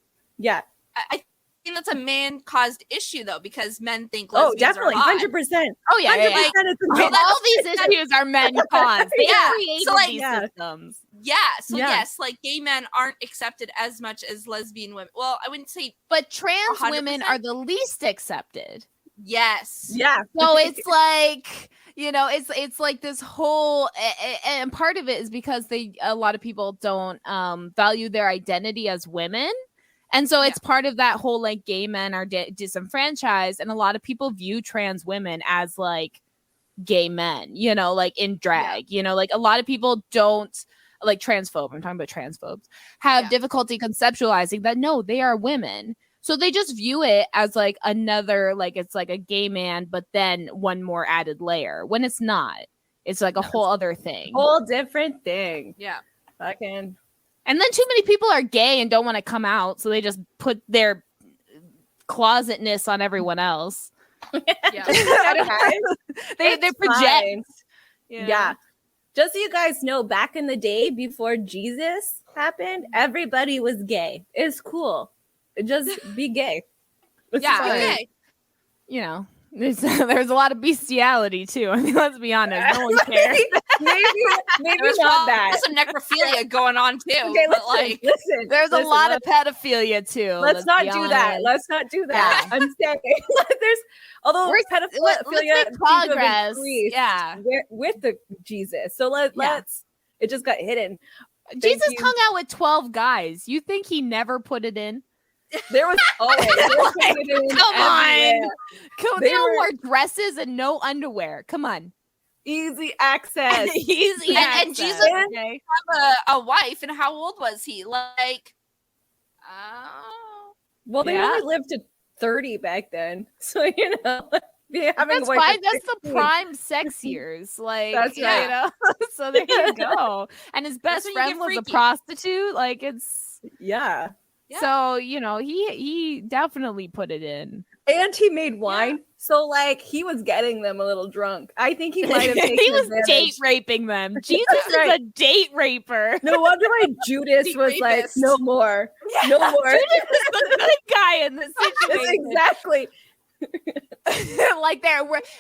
think that's a man-caused issue though, because men think definitely 100%. Oh yeah, 100%. All these issues are men-caused. They created these systems. Yes, like gay men aren't accepted as much as lesbian women. Well, I wouldn't say, but trans 100%. Women are the least accepted. Yes. Yeah. So it's like, it's like this whole, and part of it is because a lot of people don't value their identity as women. And so it's part of that whole like gay men are disenfranchised, and a lot of people view trans women as like gay men, like in drag, like a lot of people don't like transphobe. I'm talking about transphobes have difficulty conceptualizing that. No, they are women. So they just view it as like another, like it's like a gay man, but then one more added layer when it's not. It's like a whole other thing. Whole different thing. Yeah. Fucking. And then too many people are gay and don't want to come out. So they just put their closetness on everyone else. Yeah. they project. Yeah. Just so you guys know, back in the day before Jesus happened, everybody was gay. It's cool. Just be gay. It's fine. Okay. There's a lot of bestiality too. I mean, let's be honest. No one cares. maybe There's not that. some necrophilia going on too. Okay, listen. There's a lot of pedophilia too. Let's not do that. Let's not do that. I'm saying although pedophilia let's make progress. Yeah, with the Jesus. So let's. It just got hidden. Jesus hung out with 12 guys. You think he never put it in? There was always. Come on. They all wore dresses and no underwear. Come on. Easy access. Easy access. And Jesus had a wife, and how old was he? Like, well, they only lived to 30 back then. So, that's fine. That's the prime sex years. Like, that's right. So there you go. And his best friend was a prostitute. Like, it's so he definitely put it in. And he made wine, so like he was getting them a little drunk. I think he might have taken he was advantage. Date raping them. Jesus is a date raper. No wonder why Judas was like, no more. No more. Judas is the good guy in this situation. Exactly.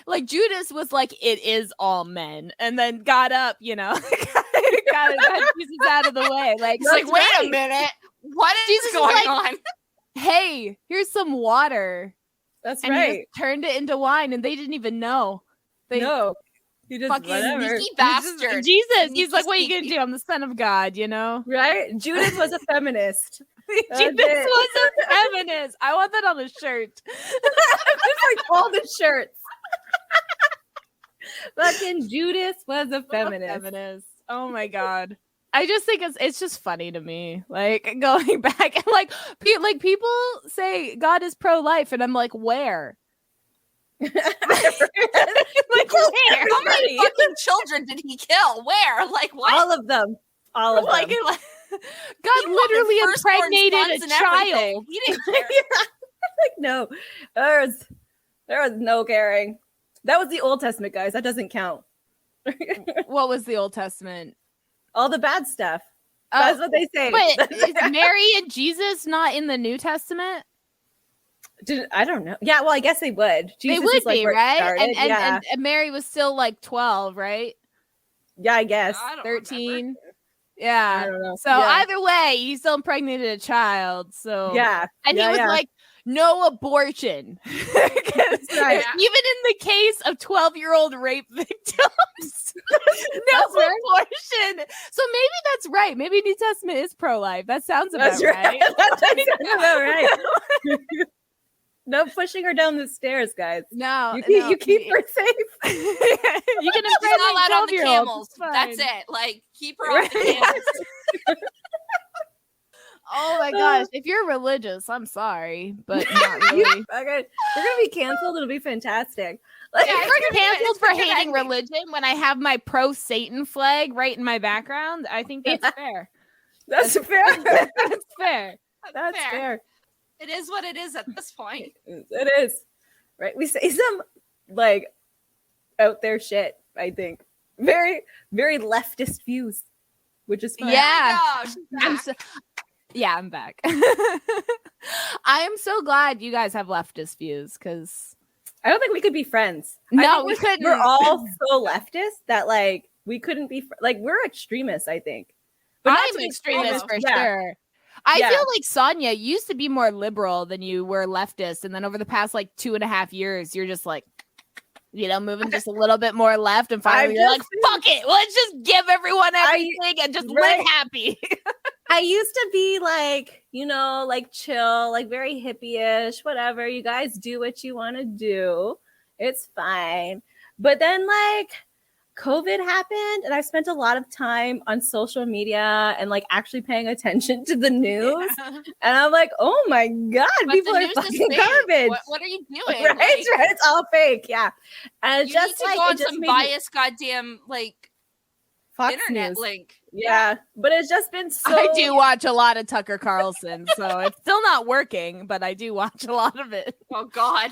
Like Judas was like, it is all men, and then got up, got Jesus out of the way. Like, wait a minute, what is going on? Hey, here's some water. That's and right. He just turned it into wine, and they didn't even know. No, he just fucking whatever. Sneaky bastard. Jesus, he's like, what are you gonna do? I'm the son of God, right? Judas was a feminist. Judas was a feminist. I want that on a shirt. Just like all the shirts. Fucking Judas was a feminist. Oh my God. I just think it's just funny to me. Like going back and like people say God is pro-life, and I'm like, where? Like where? How many fucking children did he kill? Where? Like what? All of them. God literally impregnated a child. He didn't care. Like no, there was no caring. That was the Old Testament, guys. That doesn't count. What was the Old Testament? All the bad stuff. That's what they say. But is Mary and Jesus not in the New Testament? I don't know. Yeah, well, I guess they would. Jesus they would like be, right? And Mary was still like 12, right? Yeah, I guess. 13. Remember. Yeah. I don't know. So either way, he still impregnated a child. So yeah. And he was like, no abortion. Right. Even in the case of 12-year-old rape victims, no abortion. So maybe that's right. Maybe New Testament is pro-life. That sounds about right. That sounds about right. No pushing her down the stairs, guys. No, you keep her safe. You can She's not allowed on the 12-year-olds. camels. That's it. Like keep her off the camels. Oh my gosh! If you're religious, I'm sorry, but not really. Okay. We're gonna be canceled. It'll be fantastic. Like, Yeah, we're canceled for hating religion when I have my pro Satan flag right in my background. I think that's fair. That's fair. That's fair. That's fair. It is what it is at this point. It is. Right. We say some like out there shit, I think. Very, very leftist views, which is fun. Yeah. Oh, I'm back. I am so glad you guys have leftist views because I don't think we could be friends. No, we couldn't. We're all so leftist that like we couldn't be like we're extremists, I think. But I'm extremist for sure. I feel like Sonia used to be more liberal than you were leftist, and then over the past like 2.5 years, you're just like, moving just a little bit more left, and finally you're like, fuck it, let's just give everyone everything and just live happy. I used to be like, like chill, like very hippie-ish, whatever. You guys do what you want to do. It's fine. But then like COVID happened and I spent a lot of time on social media and like actually paying attention to the news. Yeah. And I'm like, oh my God, but people are fucking garbage. What are you doing? Right, right. It's all fake. Yeah. And you just need to go on some biased goddamn like Fox internet News link. Yeah. But it's just been so. I do watch a lot of Tucker Carlson, so it's still not working, but I do watch a lot of it. Oh God.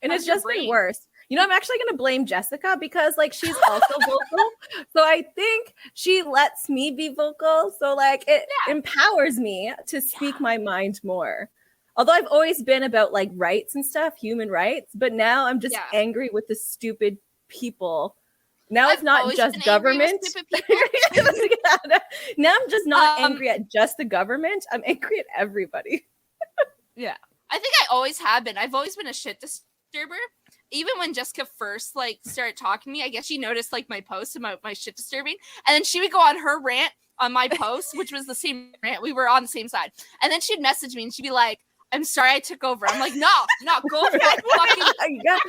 And it's just been worse. I'm actually going to blame Jessica because like she's also vocal. So I think she lets me be vocal. So like it empowers me to speak my mind more. Although I've always been about like rights and stuff, human rights. But now I'm just angry with the stupid people. Now it's not just government. Now I'm just not angry at just the government. I'm angry at everybody. Yeah. I think I always have been. I've always been a shit disturber. Even when Jessica first like started talking to me, I guess she noticed like my posts about my shit disturbing, and then she would go on her rant on my post, which was the same rant. We were on the same side, and then she'd message me and she'd be like, "I'm sorry I took over." I'm like, "No, go for it,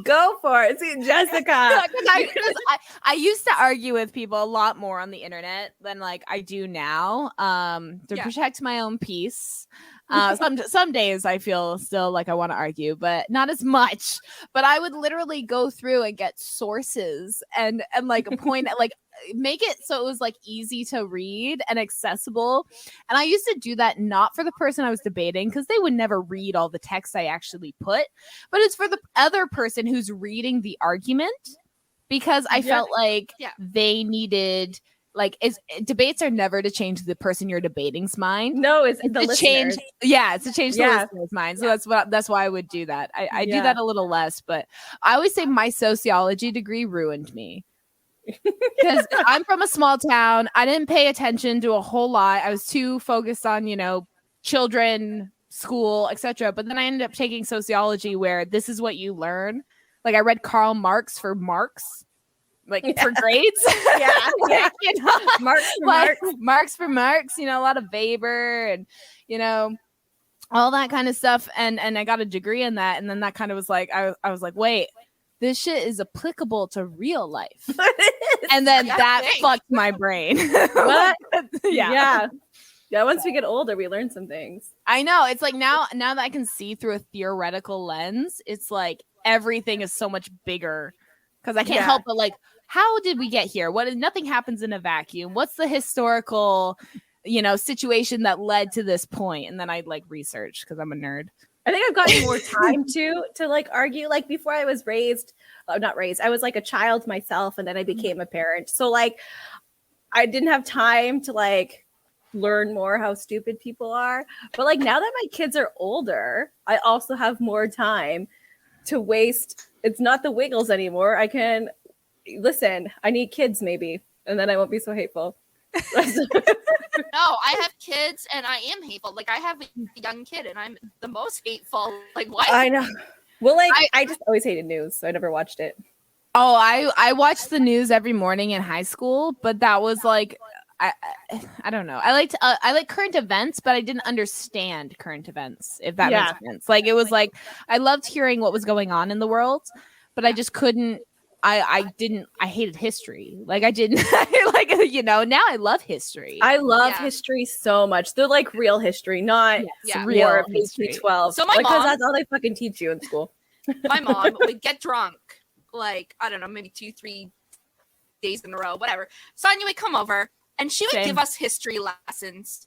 go for it." See, Jessica, I used to argue with people a lot more on the internet than like I do now, to protect my own peace. Some days I feel still like I want to argue, but not as much. But I would literally go through and get sources and like point like make it so it was like easy to read and accessible. And I used to do that not for the person I was debating because they would never read all the text I actually put, but it's for the other person who's reading the argument because I felt like they needed. Like, debates are never to change the person you're debating's mind. No, it's the to change. Yeah, it's to change the listener's mind. So that's why I would do that. I do that a little less, but I always say my sociology degree ruined me because I'm from a small town. I didn't pay attention to a whole lot. I was too focused on children, school, etc. But then I ended up taking sociology, where this is what you learn. Like I read Karl Marx for marks. Like for grades, Marx for marks, a lot of Weber and all that kind of stuff, and I got a degree in that, and then that kind of was like I was like, wait, this shit is applicable to real life, and then that fucked my brain. What? Yeah. Once we get older, we learn some things. I know. It's like now that I can see through a theoretical lens, it's like everything is so much bigger because I can't help but like. How did we get here? Nothing happens in a vacuum. What's the historical, situation that led to this point? And then I'd like research because I'm a nerd. I think I've gotten more time to like argue. Like before I was not raised. I was like a child myself, and then I became a parent. So like I didn't have time to like learn more how stupid people are. But like now that my kids are older, I also have more time to waste. It's not the Wiggles anymore. I can listen, I need kids maybe, and then I won't be so hateful. No, I have kids and I am hateful. Like I have a young kid and I'm the most hateful. Like what? I know. Well, like I just always hated news, so I never watched it. Oh, I watched the news every morning in high school, but that was like I don't know. I like current events, but I didn't understand current events, if that makes sense. Like it was like I loved hearing what was going on in the world, but I just couldn't. I hated history. Like I didn't now I love history. I love history so much. They're like real history, not real history. 12. So my mom, that's all they fucking teach you in school. My mom would get drunk, like, I don't know, maybe 2-3 days in a row, whatever. Sonia would come over and she would give us history lessons.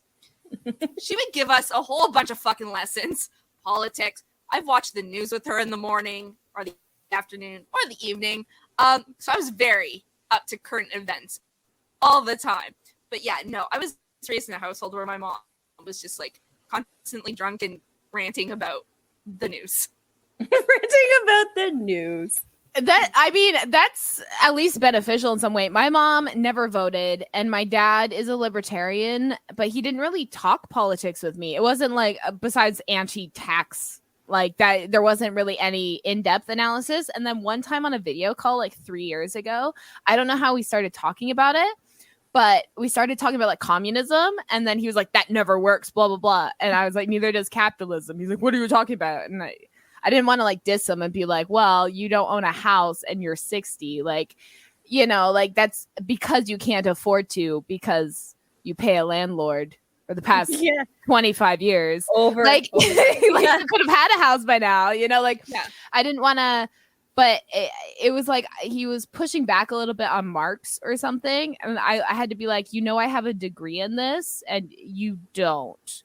She would give us a whole bunch of fucking lessons. Politics. I've watched the news with her in the morning or the afternoon or the evening. So I was very up to current events all the time. But yeah, no, I was raised in a household where my mom was just like constantly drunk and ranting about the news. Ranting about the news. That's at least beneficial in some way. My mom never voted, and my dad is a libertarian, but he didn't really talk politics with me. It wasn't like, besides anti-tax, like that, there wasn't really any in-depth analysis. And then one time on a video call, like 3 years ago, I don't know how we started talking about it, but we started talking about like communism, and then he was like, that never works, blah, blah, blah. And I was like, neither does capitalism. He's like, what are you talking about? And I didn't want to like diss him and be like, well, you don't own a house and you're 60. Like, you know, like that's because you can't afford to, because you pay a landlord for the past 25 years. Like you could have had a house by now, you know, like I didn't want to, but it was like he was pushing back a little bit on Marx or something. And I had to be like, you know, I have a degree in this and you don't.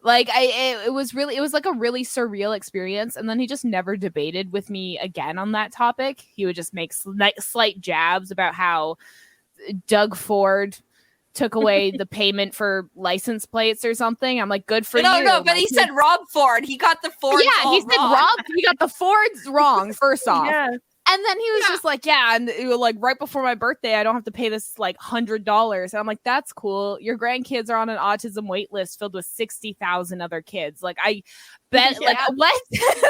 Like it was like a really surreal experience. And then he just never debated with me again on that topic. He would just make slight jabs about how Doug Ford took away the payment for license plates or something. I'm like, good for you. No, but he said Rob Ford. He got the Fords all he said wrong. He got the Fords wrong, first off. Yeah. And then he was just like, and it was like right before my birthday, I don't have to pay this like $100. And I'm like, that's cool. Your grandkids are on an autism wait list filled with 60,000 other kids. Like, I bet, like, what?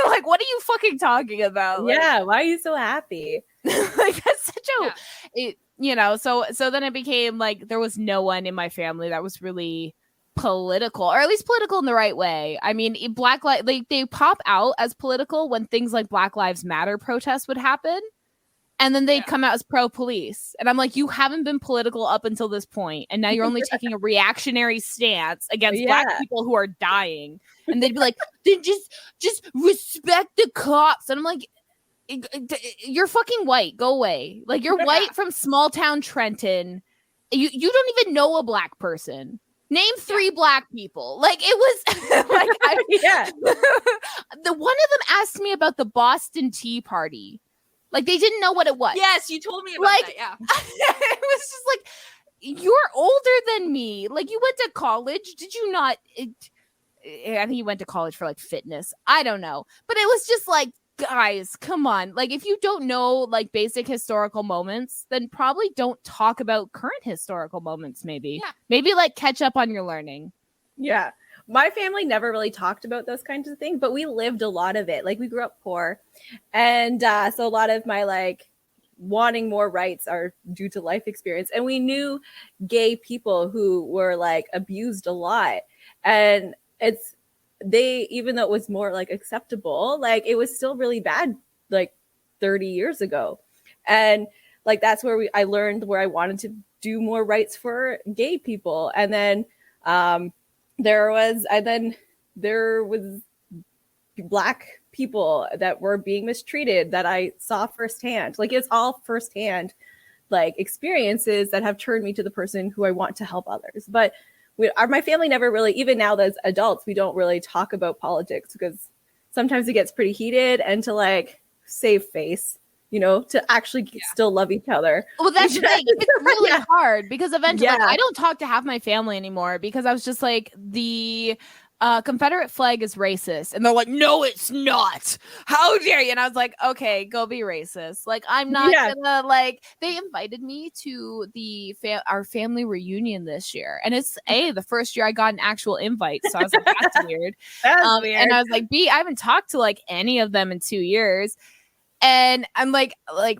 Like, what are you fucking talking about? Like, why are you so happy? Like, that's such a, you know, so then it became like there was no one in my family that was really political, or at least political in the right way. I mean, they pop out as political when things like Black Lives Matter protests would happen, and then they'd come out as pro-police, and I'm like, you haven't been political up until this point, and now you're only taking a reactionary stance against Black people who are dying. And they'd be like, then just respect the cops. And I'm like, you're fucking white, go away. Like, you're white from small town Trenton. You don't even know a Black person. Name 3 Black people. Like, it was like, the one of them asked me about the Boston Tea Party. Like, they didn't know what it was. Yes, you told me about that. Yeah, it was just like, you're older than me. Like, you went to college. Did you not? I think you went to college for like fitness. I don't know, but it was just like, guys, come on. Like, if you don't know like basic historical moments, then probably don't talk about current historical moments. Maybe like catch up on your learning. Yeah. My family never really talked about those kinds of things, but we lived a lot of it. Like, we grew up poor. And so a lot of my like wanting more rights are due to life experience. And we knew gay people who were like abused a lot. And even though it was more like acceptable, like it was still really bad like 30 years ago. And like that's where I learned where I wanted to do more rights for gay people. And then there was Black people that were being mistreated that I saw firsthand. Like, it's all firsthand like experiences that have turned me to the person who I want to help others. But my family never really, even now as adults, we don't really talk about politics because sometimes it gets pretty heated, and to like save face, you know, to actually still love each other. Well, that's the thing. It's really hard because eventually like, I don't talk to half my family anymore because I was just like, the Confederate flag is racist. And they're like, no, it's not. How dare you? And I was like, okay, go be racist. Like, I'm not gonna like, they invited me to our family reunion this year. And it's the first year I got an actual invite. So I was like, that's weird. That's weird. And I was like, I haven't talked to like any of them in 2 years. And I'm like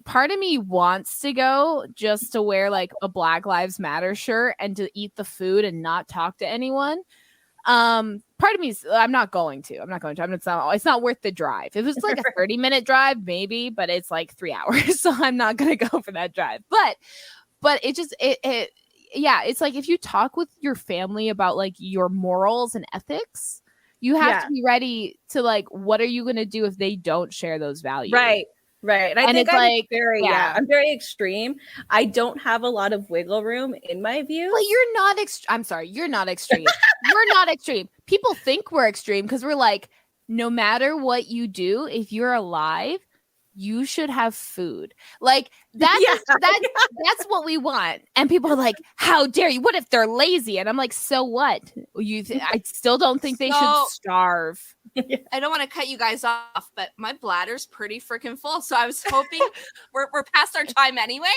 part of me wants to go just to wear like a Black Lives Matter shirt and to eat the food and not talk to anyone. Part of me is I'm not going to. It's not worth the drive. If it was like a 30-minute drive, maybe, but it's like 3 hours. So I'm not going to go for that drive. But it's like if you talk with your family about like your morals and ethics, you have to be ready to like, what are you going to do if they don't share those values? Right. And I think I'm very extreme. I don't have a lot of wiggle room in my views. Well, you're not I'm sorry, you're not extreme. You're not extreme. People think we're extreme because we're like, no matter what you do, if you're alive, you should have food. Like that's what we want. And people are like, how dare you? What if they're lazy? And I'm like, so what? I still don't think they should starve. I don't want to cut you guys off, but my bladder's pretty freaking full. So I was hoping we're past our time anyway.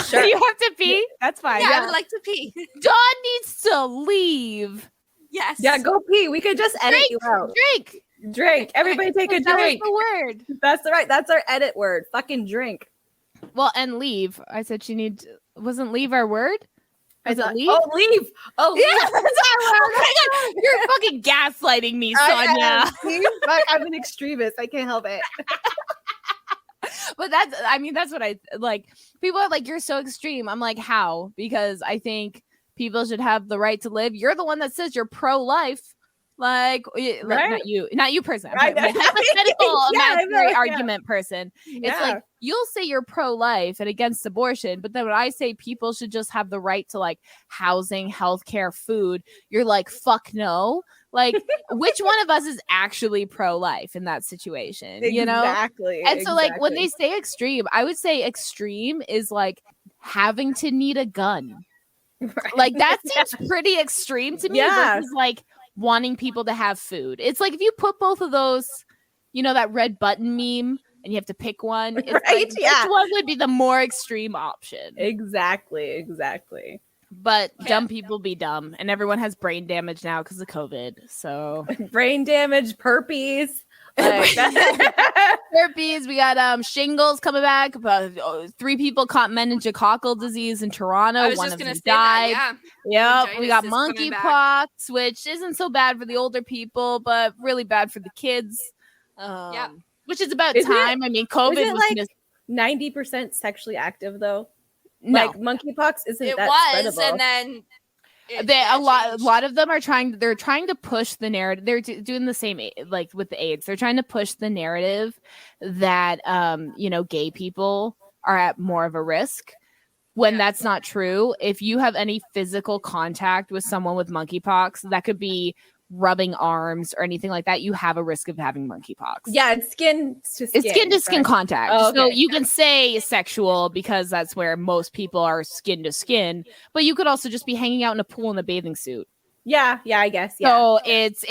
Sure. You have to pee? That's fine. Yeah, I would like to pee. Dawn needs to leave. Yes. Yeah, go pee. We could just edit you out. Drink. Drink. Everybody take a That was drink. the word. That's our edit word. Fucking drink. Well, and leave. I said she needs. Wasn't leave our word? Is it leave? Oh, leave. Oh, leave. Yeah, that's our word. You're fucking gaslighting me, Sonia. Fuck, I'm an extremist. I can't help it. But that's what I like. People are like, you're so extreme. I'm like, how? Because I think people should have the right to live. You're the one that says you're pro-life. Like, Right? not you personally. Right. Hypothetical imaginary Yeah. argument person. It's like, you'll say you're pro-life and against abortion, but then when I say people should just have the right to like housing, healthcare, food, you're like, fuck no. Like, which one of us is actually pro-life in that situation? You know? Exactly. And so, like, when they say extreme, I would say extreme is like having to need a gun. Right. Like, that seems pretty extreme to me. Yeah. Versus like wanting people to have food. It's like if you put both of those, you know, that red button meme, and you have to pick one. It's Right? like, Yeah. which one would be the more extreme option? Exactly. But dumb people be dumb, and everyone has brain damage now because of COVID. So Brain damage, herpes. Like, herpes. We got shingles coming back. 3 people caught meningococcal disease in Toronto. I was One just of them gonna say died. that. Yeah. Yep, we got Meningitis is coming back. monkeypox, which isn't so bad for the older people, but really bad for the kids. Yeah. Which is about Isn't it- time. I mean, COVID isn't it was like just 90% sexually active though. no. Like monkeypox isn't It that was, spreadable. and then A lot of them are they're trying to push the narrative. They're doing the same like with the AIDS. They're trying to push the narrative that you know, gay people are at more of a risk when that's not true. If you have any physical contact with someone with monkeypox, that could be rubbing arms or anything like that, you have a risk of having monkeypox. Yeah, it's skin to skin. It's skin to skin contact. Oh, okay. So you can say sexual because that's where most people are skin to skin, but you could also just be hanging out in a pool in a bathing suit. Yeah, I guess. Yeah. So it's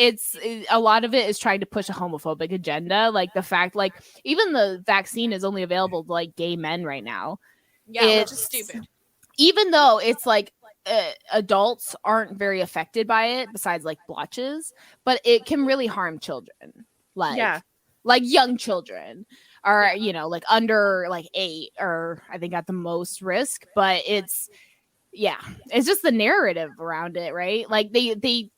a lot of it is trying to push a homophobic agenda. Like the fact, like even the vaccine is only available to like gay men right now. Yeah, which It's- is stupid. Even though it's like adults aren't very affected by it besides like blotches, but it can really harm children. Like young children are, you know, like under like 8 or I think at the most risk, but it's just the narrative around it, right? Like they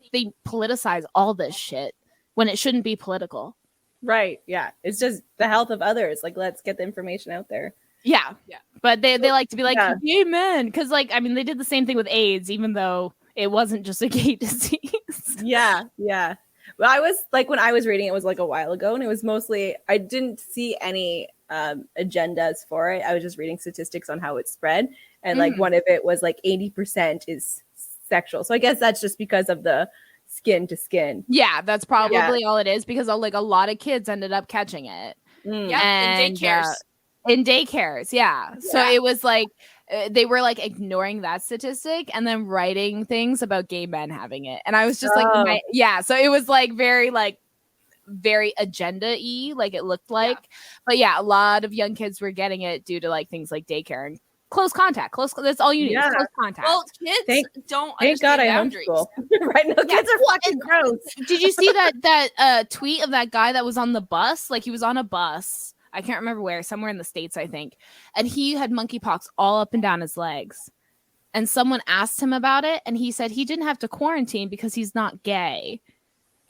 politicize all this shit when it shouldn't be political. Right. Yeah. It's just the health of others. Like, let's get the information out there. Yeah. But they like to be like, Yeah. gay men. Because, like, I mean, they did the same thing with AIDS, even though it wasn't just a gay disease. Yeah. Well, I was like, when I was reading, it was like a while ago, and it was mostly, I didn't see any agendas for it. I was just reading statistics on how it spread. And like one of it was like 80% is sexual. So I guess that's just because of the skin to skin. Yeah, that's probably all it is, because like a lot of kids ended up catching it. Yeah, in daycares. In daycares, yeah. So it was like they were like ignoring that statistic and then writing things about gay men having it. And I was just like, so it was like very agenda-y, like it looked like. But yeah, a lot of young kids were getting it due to like things like daycare and close contact. That's all you need. Yeah. Close contact. Well, kids don't Thank God understand I boundaries. homeschool. Right? No, kids are fucking gross. Did you see that tweet of that guy that was on the bus? Like he was on a bus. I can't remember where, somewhere in the States, I think. And he had monkeypox all up and down his legs. And someone asked him about it, and he said he didn't have to quarantine because he's not gay.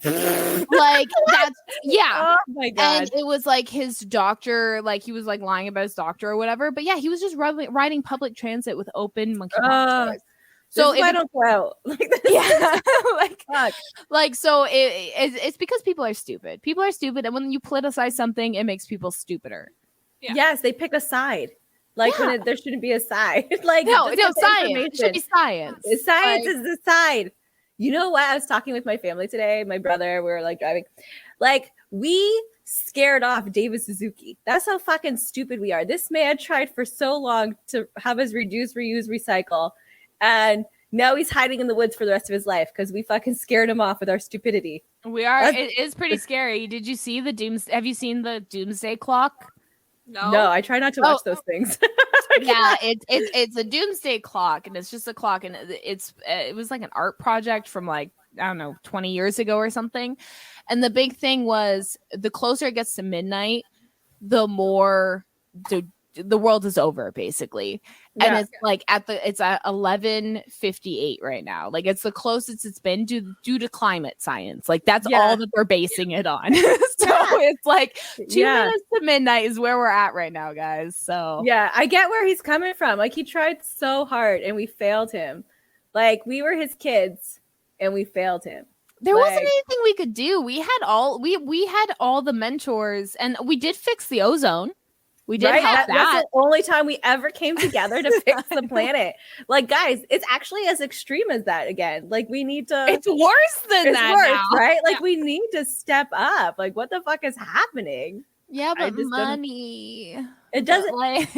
Like that's Oh my God. And it was like his doctor, like he was like lying about his doctor or whatever. But yeah, he was just riding public transit with open monkeypox. So if I don't go out, like this. Yeah, Fuck. like so it's because people are stupid. People are stupid, and when you politicize something, it makes people stupider. Yeah. Yes, they pick a side. Like when there shouldn't be a side. Like No, just get the science. It should be information. science. Science is the side. You know what? I was talking with my family today. My brother, we were like driving. Like we scared off David Suzuki. That's how fucking stupid we are. This man tried for so long to have us reduce, reuse, recycle. And Now he's hiding in the woods for the rest of his life because we fucking scared him off with our stupidity. We are. It is pretty scary. Did you see the Have you seen the doomsday clock? No, I try not to watch those things. Yeah, it's a doomsday clock, and it's just a clock, and it was like an art project from like, I don't know, 20 years ago or something. And the big thing was the closer it gets to midnight, the more the world is over, basically. And it's like it's at 11:58 right now. Like it's the closest it's been due to climate science. Like that's all that we're basing it on. So it's like 2 minutes to midnight is where we're at right now, guys. So yeah, I get where he's coming from. Like he tried so hard and we failed him. Like we were his kids and we failed him. There wasn't anything we could do. We had all the mentors, and we did fix the ozone. We did help that. That's the only time we ever came together to fix the planet. Like, guys, it's actually as extreme as that again. Like, we need to. It's worse than that now. Right? Like, we need to step up. Like, what the fuck is happening? Yeah, but money. It doesn't. Like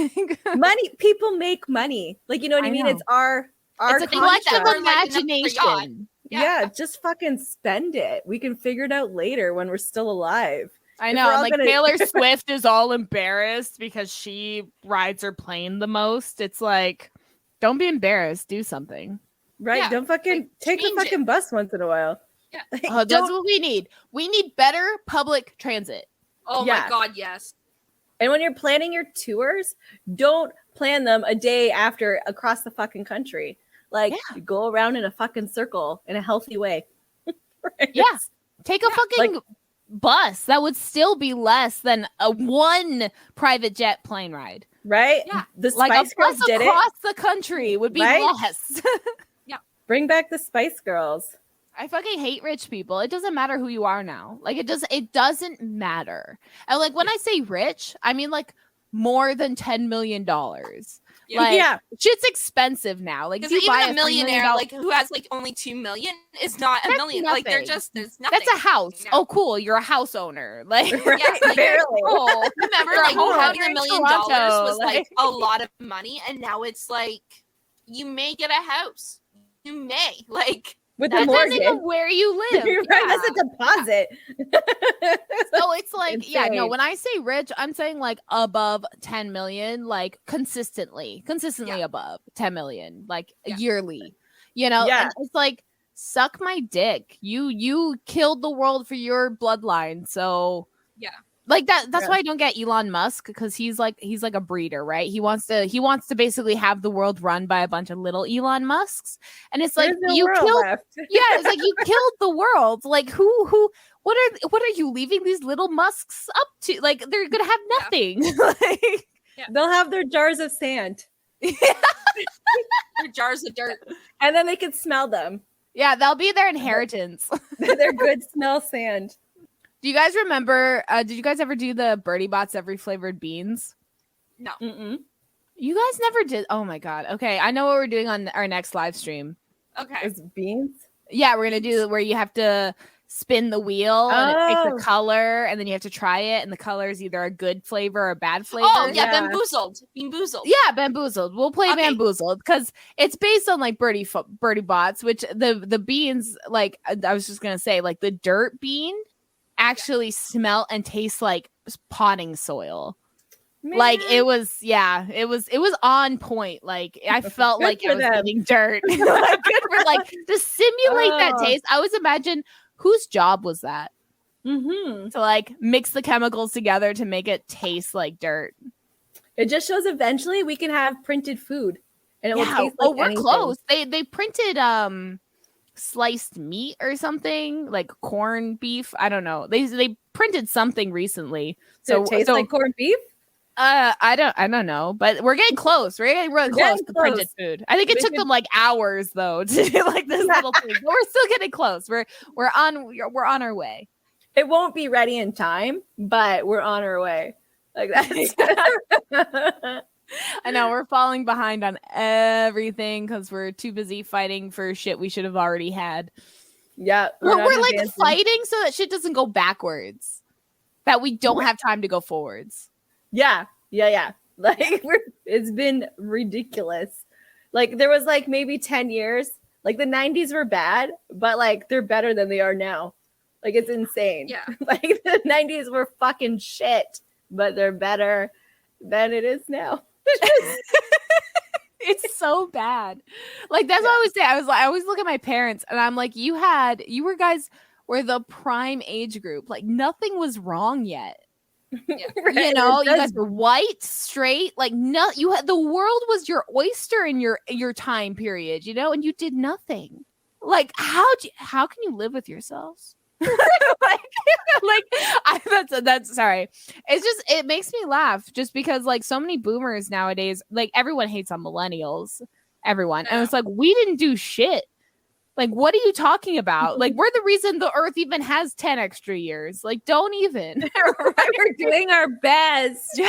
money. People make money. Like, you know what I mean? It's our it's a collective imagination. Yeah, just fucking spend it. We can figure it out later when we're still alive. I know. Like Taylor Swift is all embarrassed because she rides her plane the most. It's like, don't be embarrassed. Do something. Right? Yeah. Don't fucking take the fucking bus once in a while. Yeah. Like, that's what we need. We need better public transit. Oh my God, yes. And when you're planning your tours, don't plan them a day after across the fucking country. Like, go around in a fucking circle in a healthy way. Right? Yeah. Take a fucking bus. That would still be less than a one private jet plane ride. Right? Yeah. The Spice Girls did it. Across the country would be less. Yeah. Bring back the Spice Girls. I fucking hate rich people. It doesn't matter who you are now. Like, it doesn't matter. And like, when I say rich, I mean like more than $10 million. Like, shit's expensive now. Like, even a millionaire like who has like only 2 million is not a million. Nothing. Like, there's nothing. That's a house. No. Oh, cool. You're a house owner. Like, right? Like, barely. Cool. Remember, like, having $1 million was like like a lot of money, and now it's like you may get a house. You may with the mortgage, depending on where you live. Right, that's a deposit. So it's like, when I say rich, I'm saying like above 10 million, like consistently above 10 million, like yearly, you know. And it's like, suck my dick. You killed the world for your bloodline. So like that's why I don't get Elon Musk, because he's like a breeder, right? He wants to basically have the world run by a bunch of little Elon Musks. And it's like, you killed it's like you killed the world. Like what are you leaving these little Musks up to? Like, they're gonna have nothing. Like, they'll have their jars of sand. Their jars of dirt. And then they can smell them. Yeah, that'll be their inheritance. They're good smell sand. Do you guys remember, did you guys ever do the Birdie Bots every flavored beans? No. Mm-mm. You guys never did? Oh my God. Okay, I know what we're doing on our next live stream. Okay. It's beans? Yeah, we're going to do where you have to spin the wheel and it picks a color, and then you have to try it, and the color is either a good flavor or a bad flavor. Oh, yeah, Bamboozled. Yeah, Bamboozled. We'll play Bamboozled because it's based on like Birdie Bots, which the beans, like I was just going to say, like the dirt bean actually smell and taste like potting soil. Man. Like it was on point. Like I felt like I was eating dirt. Like, good for like to simulate that taste. I always imagine whose job was that to like mix the chemicals together to make it taste like dirt. It just shows eventually we can have printed food and it will taste like we're anything. Close. They printed sliced meat or something, like corned beef. I don't know. They printed something recently. So it tastes like corned beef? I don't know, but we're getting close. We're getting really close to printed food. I think it took them like hours though to do like this little thing. But we're still getting close. We're on our way. It won't be ready in time, but we're on our way. Like that. I know we're falling behind on everything because we're too busy fighting for shit we should have already had. Yeah, we're like fighting so that shit doesn't go backwards, that we don't have time to go forwards. Yeah. Like it's been ridiculous. Like there was like maybe 10 years Like the 90s were bad, but like they're better than they are now. Like it's insane. Yeah. Like the 90s were fucking shit, but they're better than it is now. It's so bad. Like that's what I always say. I always look at my parents and I'm like, you guys were the prime age group. Like nothing was wrong yet. Yeah. Right? You know, you guys were white, straight, like no, you had the world was your oyster in your time period, you know, and you did nothing. Like how can you live with yourselves? That's sorry. It's just it makes me laugh just because like so many boomers nowadays, like everyone hates on millennials, everyone, and it's like we didn't do shit. Like, what are you talking about? Like, we're the reason the Earth even has 10 extra years. Like, don't even. We're doing our best. We're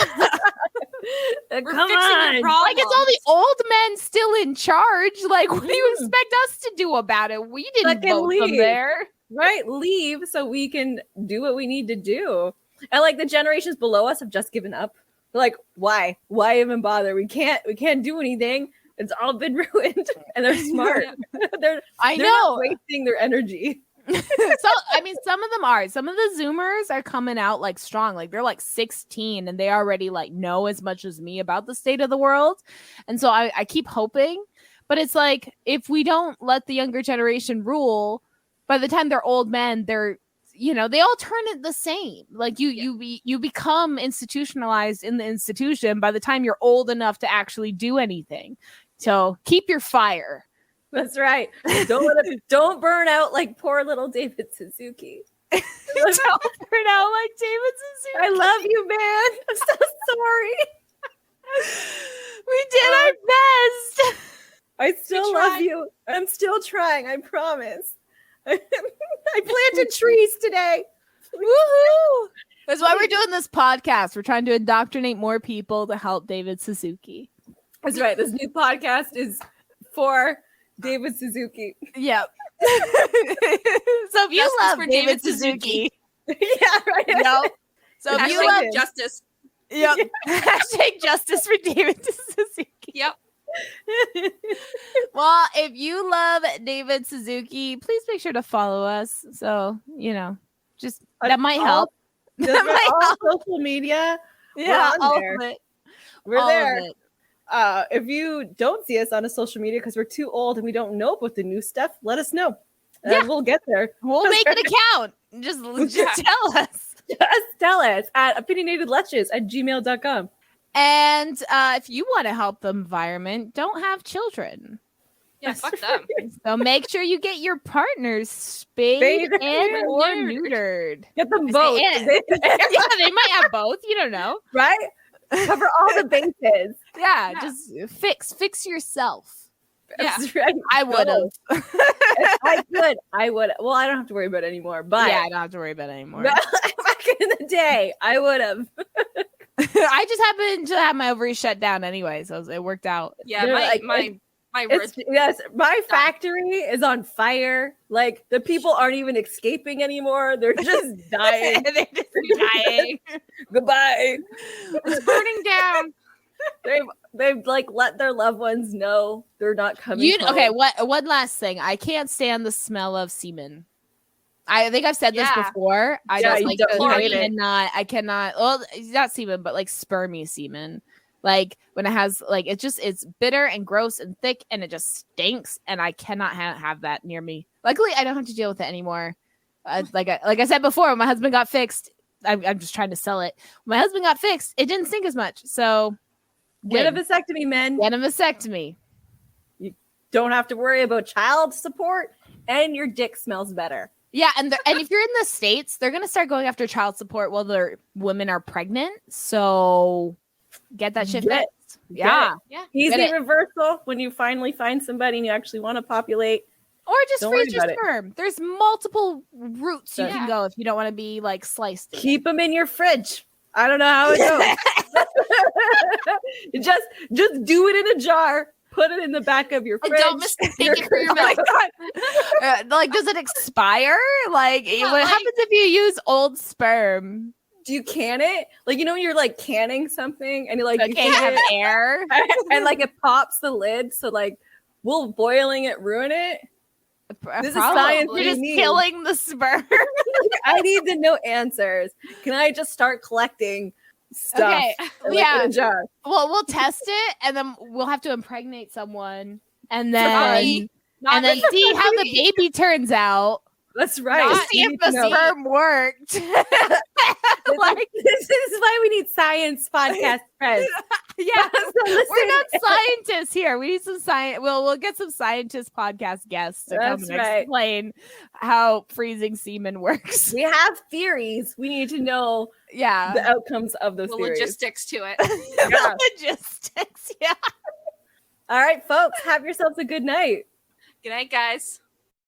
Come fixing on. your problems. Like, it's all the old men still in charge. Like, what do you expect us to do about it? We didn't Fucking vote them leave. there. Right, leave so we can do what we need to do. And like the generations below us have just given up. They're like, why even bother? We can't do anything. It's all been ruined. And they're smart. they're I they're know. not wasting their energy. So I mean, some of them are. Some of the Zoomers are coming out like strong. Like they're like 16 and they already like know as much as me about the state of the world. And so I keep hoping, but it's like if we don't let the younger generation rule, by the time they're old men, they're they all turn it the same. Like you become institutionalized in the institution by the time you're old enough to actually do anything. So keep your fire. That's right. Don't burn out like poor little David Suzuki. Don't burn out like David Suzuki. I love you, man. I'm so sorry. We did our best. I still love you. I'm still trying. I promise. I planted trees today. Woohoo! That's why we're doing this podcast. We're trying to indoctrinate more people to help David Suzuki. That's right. This new podcast is for David Suzuki. Yep. So if you Justice love for David David Suzuki, Yeah, right. yep. So if you Hashtag love justice. yep. Hashtag justice for David Suzuki. Yep. Well, if you love David Suzuki, please make sure to follow us. So, just that might help. That might help. Social media. Yeah, we're on all there. of it. We're All of there. it. If you don't see us on a social media because we're too old and we don't know about the new stuff, let us know. Yeah. We'll get there. We'll make an account. Just tell us. Just tell us at opinionatedletches@gmail.com. And if you want to help the environment, don't have children. Yeah, fuck them. So make sure you get your partners spayed and or neutered. Get them both. Yeah, they might have both. You don't know. Right? Cover all the bases. Yeah, just fix yourself. Yeah. That's right. I would have. I would. Well, I don't have to worry about it anymore. But Yeah, I don't have to worry about it anymore. back in the day, I would have. I just happened to have my ovaries shut down anyway, so it worked out. Yeah, They're my my factory is on fire. Like the people aren't even escaping anymore. They're just dying. They're just dying. Goodbye. it's burning down. They've like let their loved ones know they're not coming. home. Okay, one last thing. I can't stand the smell of semen. I think I've said this before. I Yeah, just you like don't like it. I cannot. Well, it's not semen, but like spermy semen. Like when it has like it's bitter and gross and thick and it just stinks, and I cannot have that near me. Luckily, I don't have to deal with it anymore. Like I said before, when my husband got fixed, I'm just trying to sell it. When my husband got fixed, it didn't stink as much. So Get a vasectomy, men. get a vasectomy. You don't have to worry about child support, and your dick smells better. Yeah, and if you're in the States, they're gonna start going after child support while their women are pregnant. So get that shit Get it. fixed. Yeah. Yeah. Easy Get it. reversal when you finally find somebody and you actually want to populate. Or just Don't freeze worry your about it. sperm. There's multiple routes you Yeah. can go if you don't want to be like sliced. Keep them in your fridge. I don't know how it goes. just do it in a jar. Put it in the back of your And fridge. don't mistake it for your Oh my milk. God. Like, does it expire? Like, Yeah, what like- happens if you use old sperm? Do you can it? Like, you know, when you're like canning something and you're like, you Okay, have can air. it, and like it pops the lid. So, like, will boiling it ruin it? This is Probably. science You're we just need. killing the sperm. I need to know answers. Can I just start collecting stuff? Okay, in yeah. a jar? Well, we'll test it, and then we'll have to impregnate someone, and Not then me. Not and then me. see how the baby turns out. That's right. To Not see We if need to the know. sperm worked. Like, This is why we need science podcast friends. yeah, So we're listen. not scientists here. We need some science. We'll get some scientist podcast guests to come That's and right. explain how freezing semen works. We have theories. We need to know Yeah, the outcomes of those The theories. logistics to it. Yeah. logistics. Yeah. All right, folks, have yourselves a good night. Good night, guys.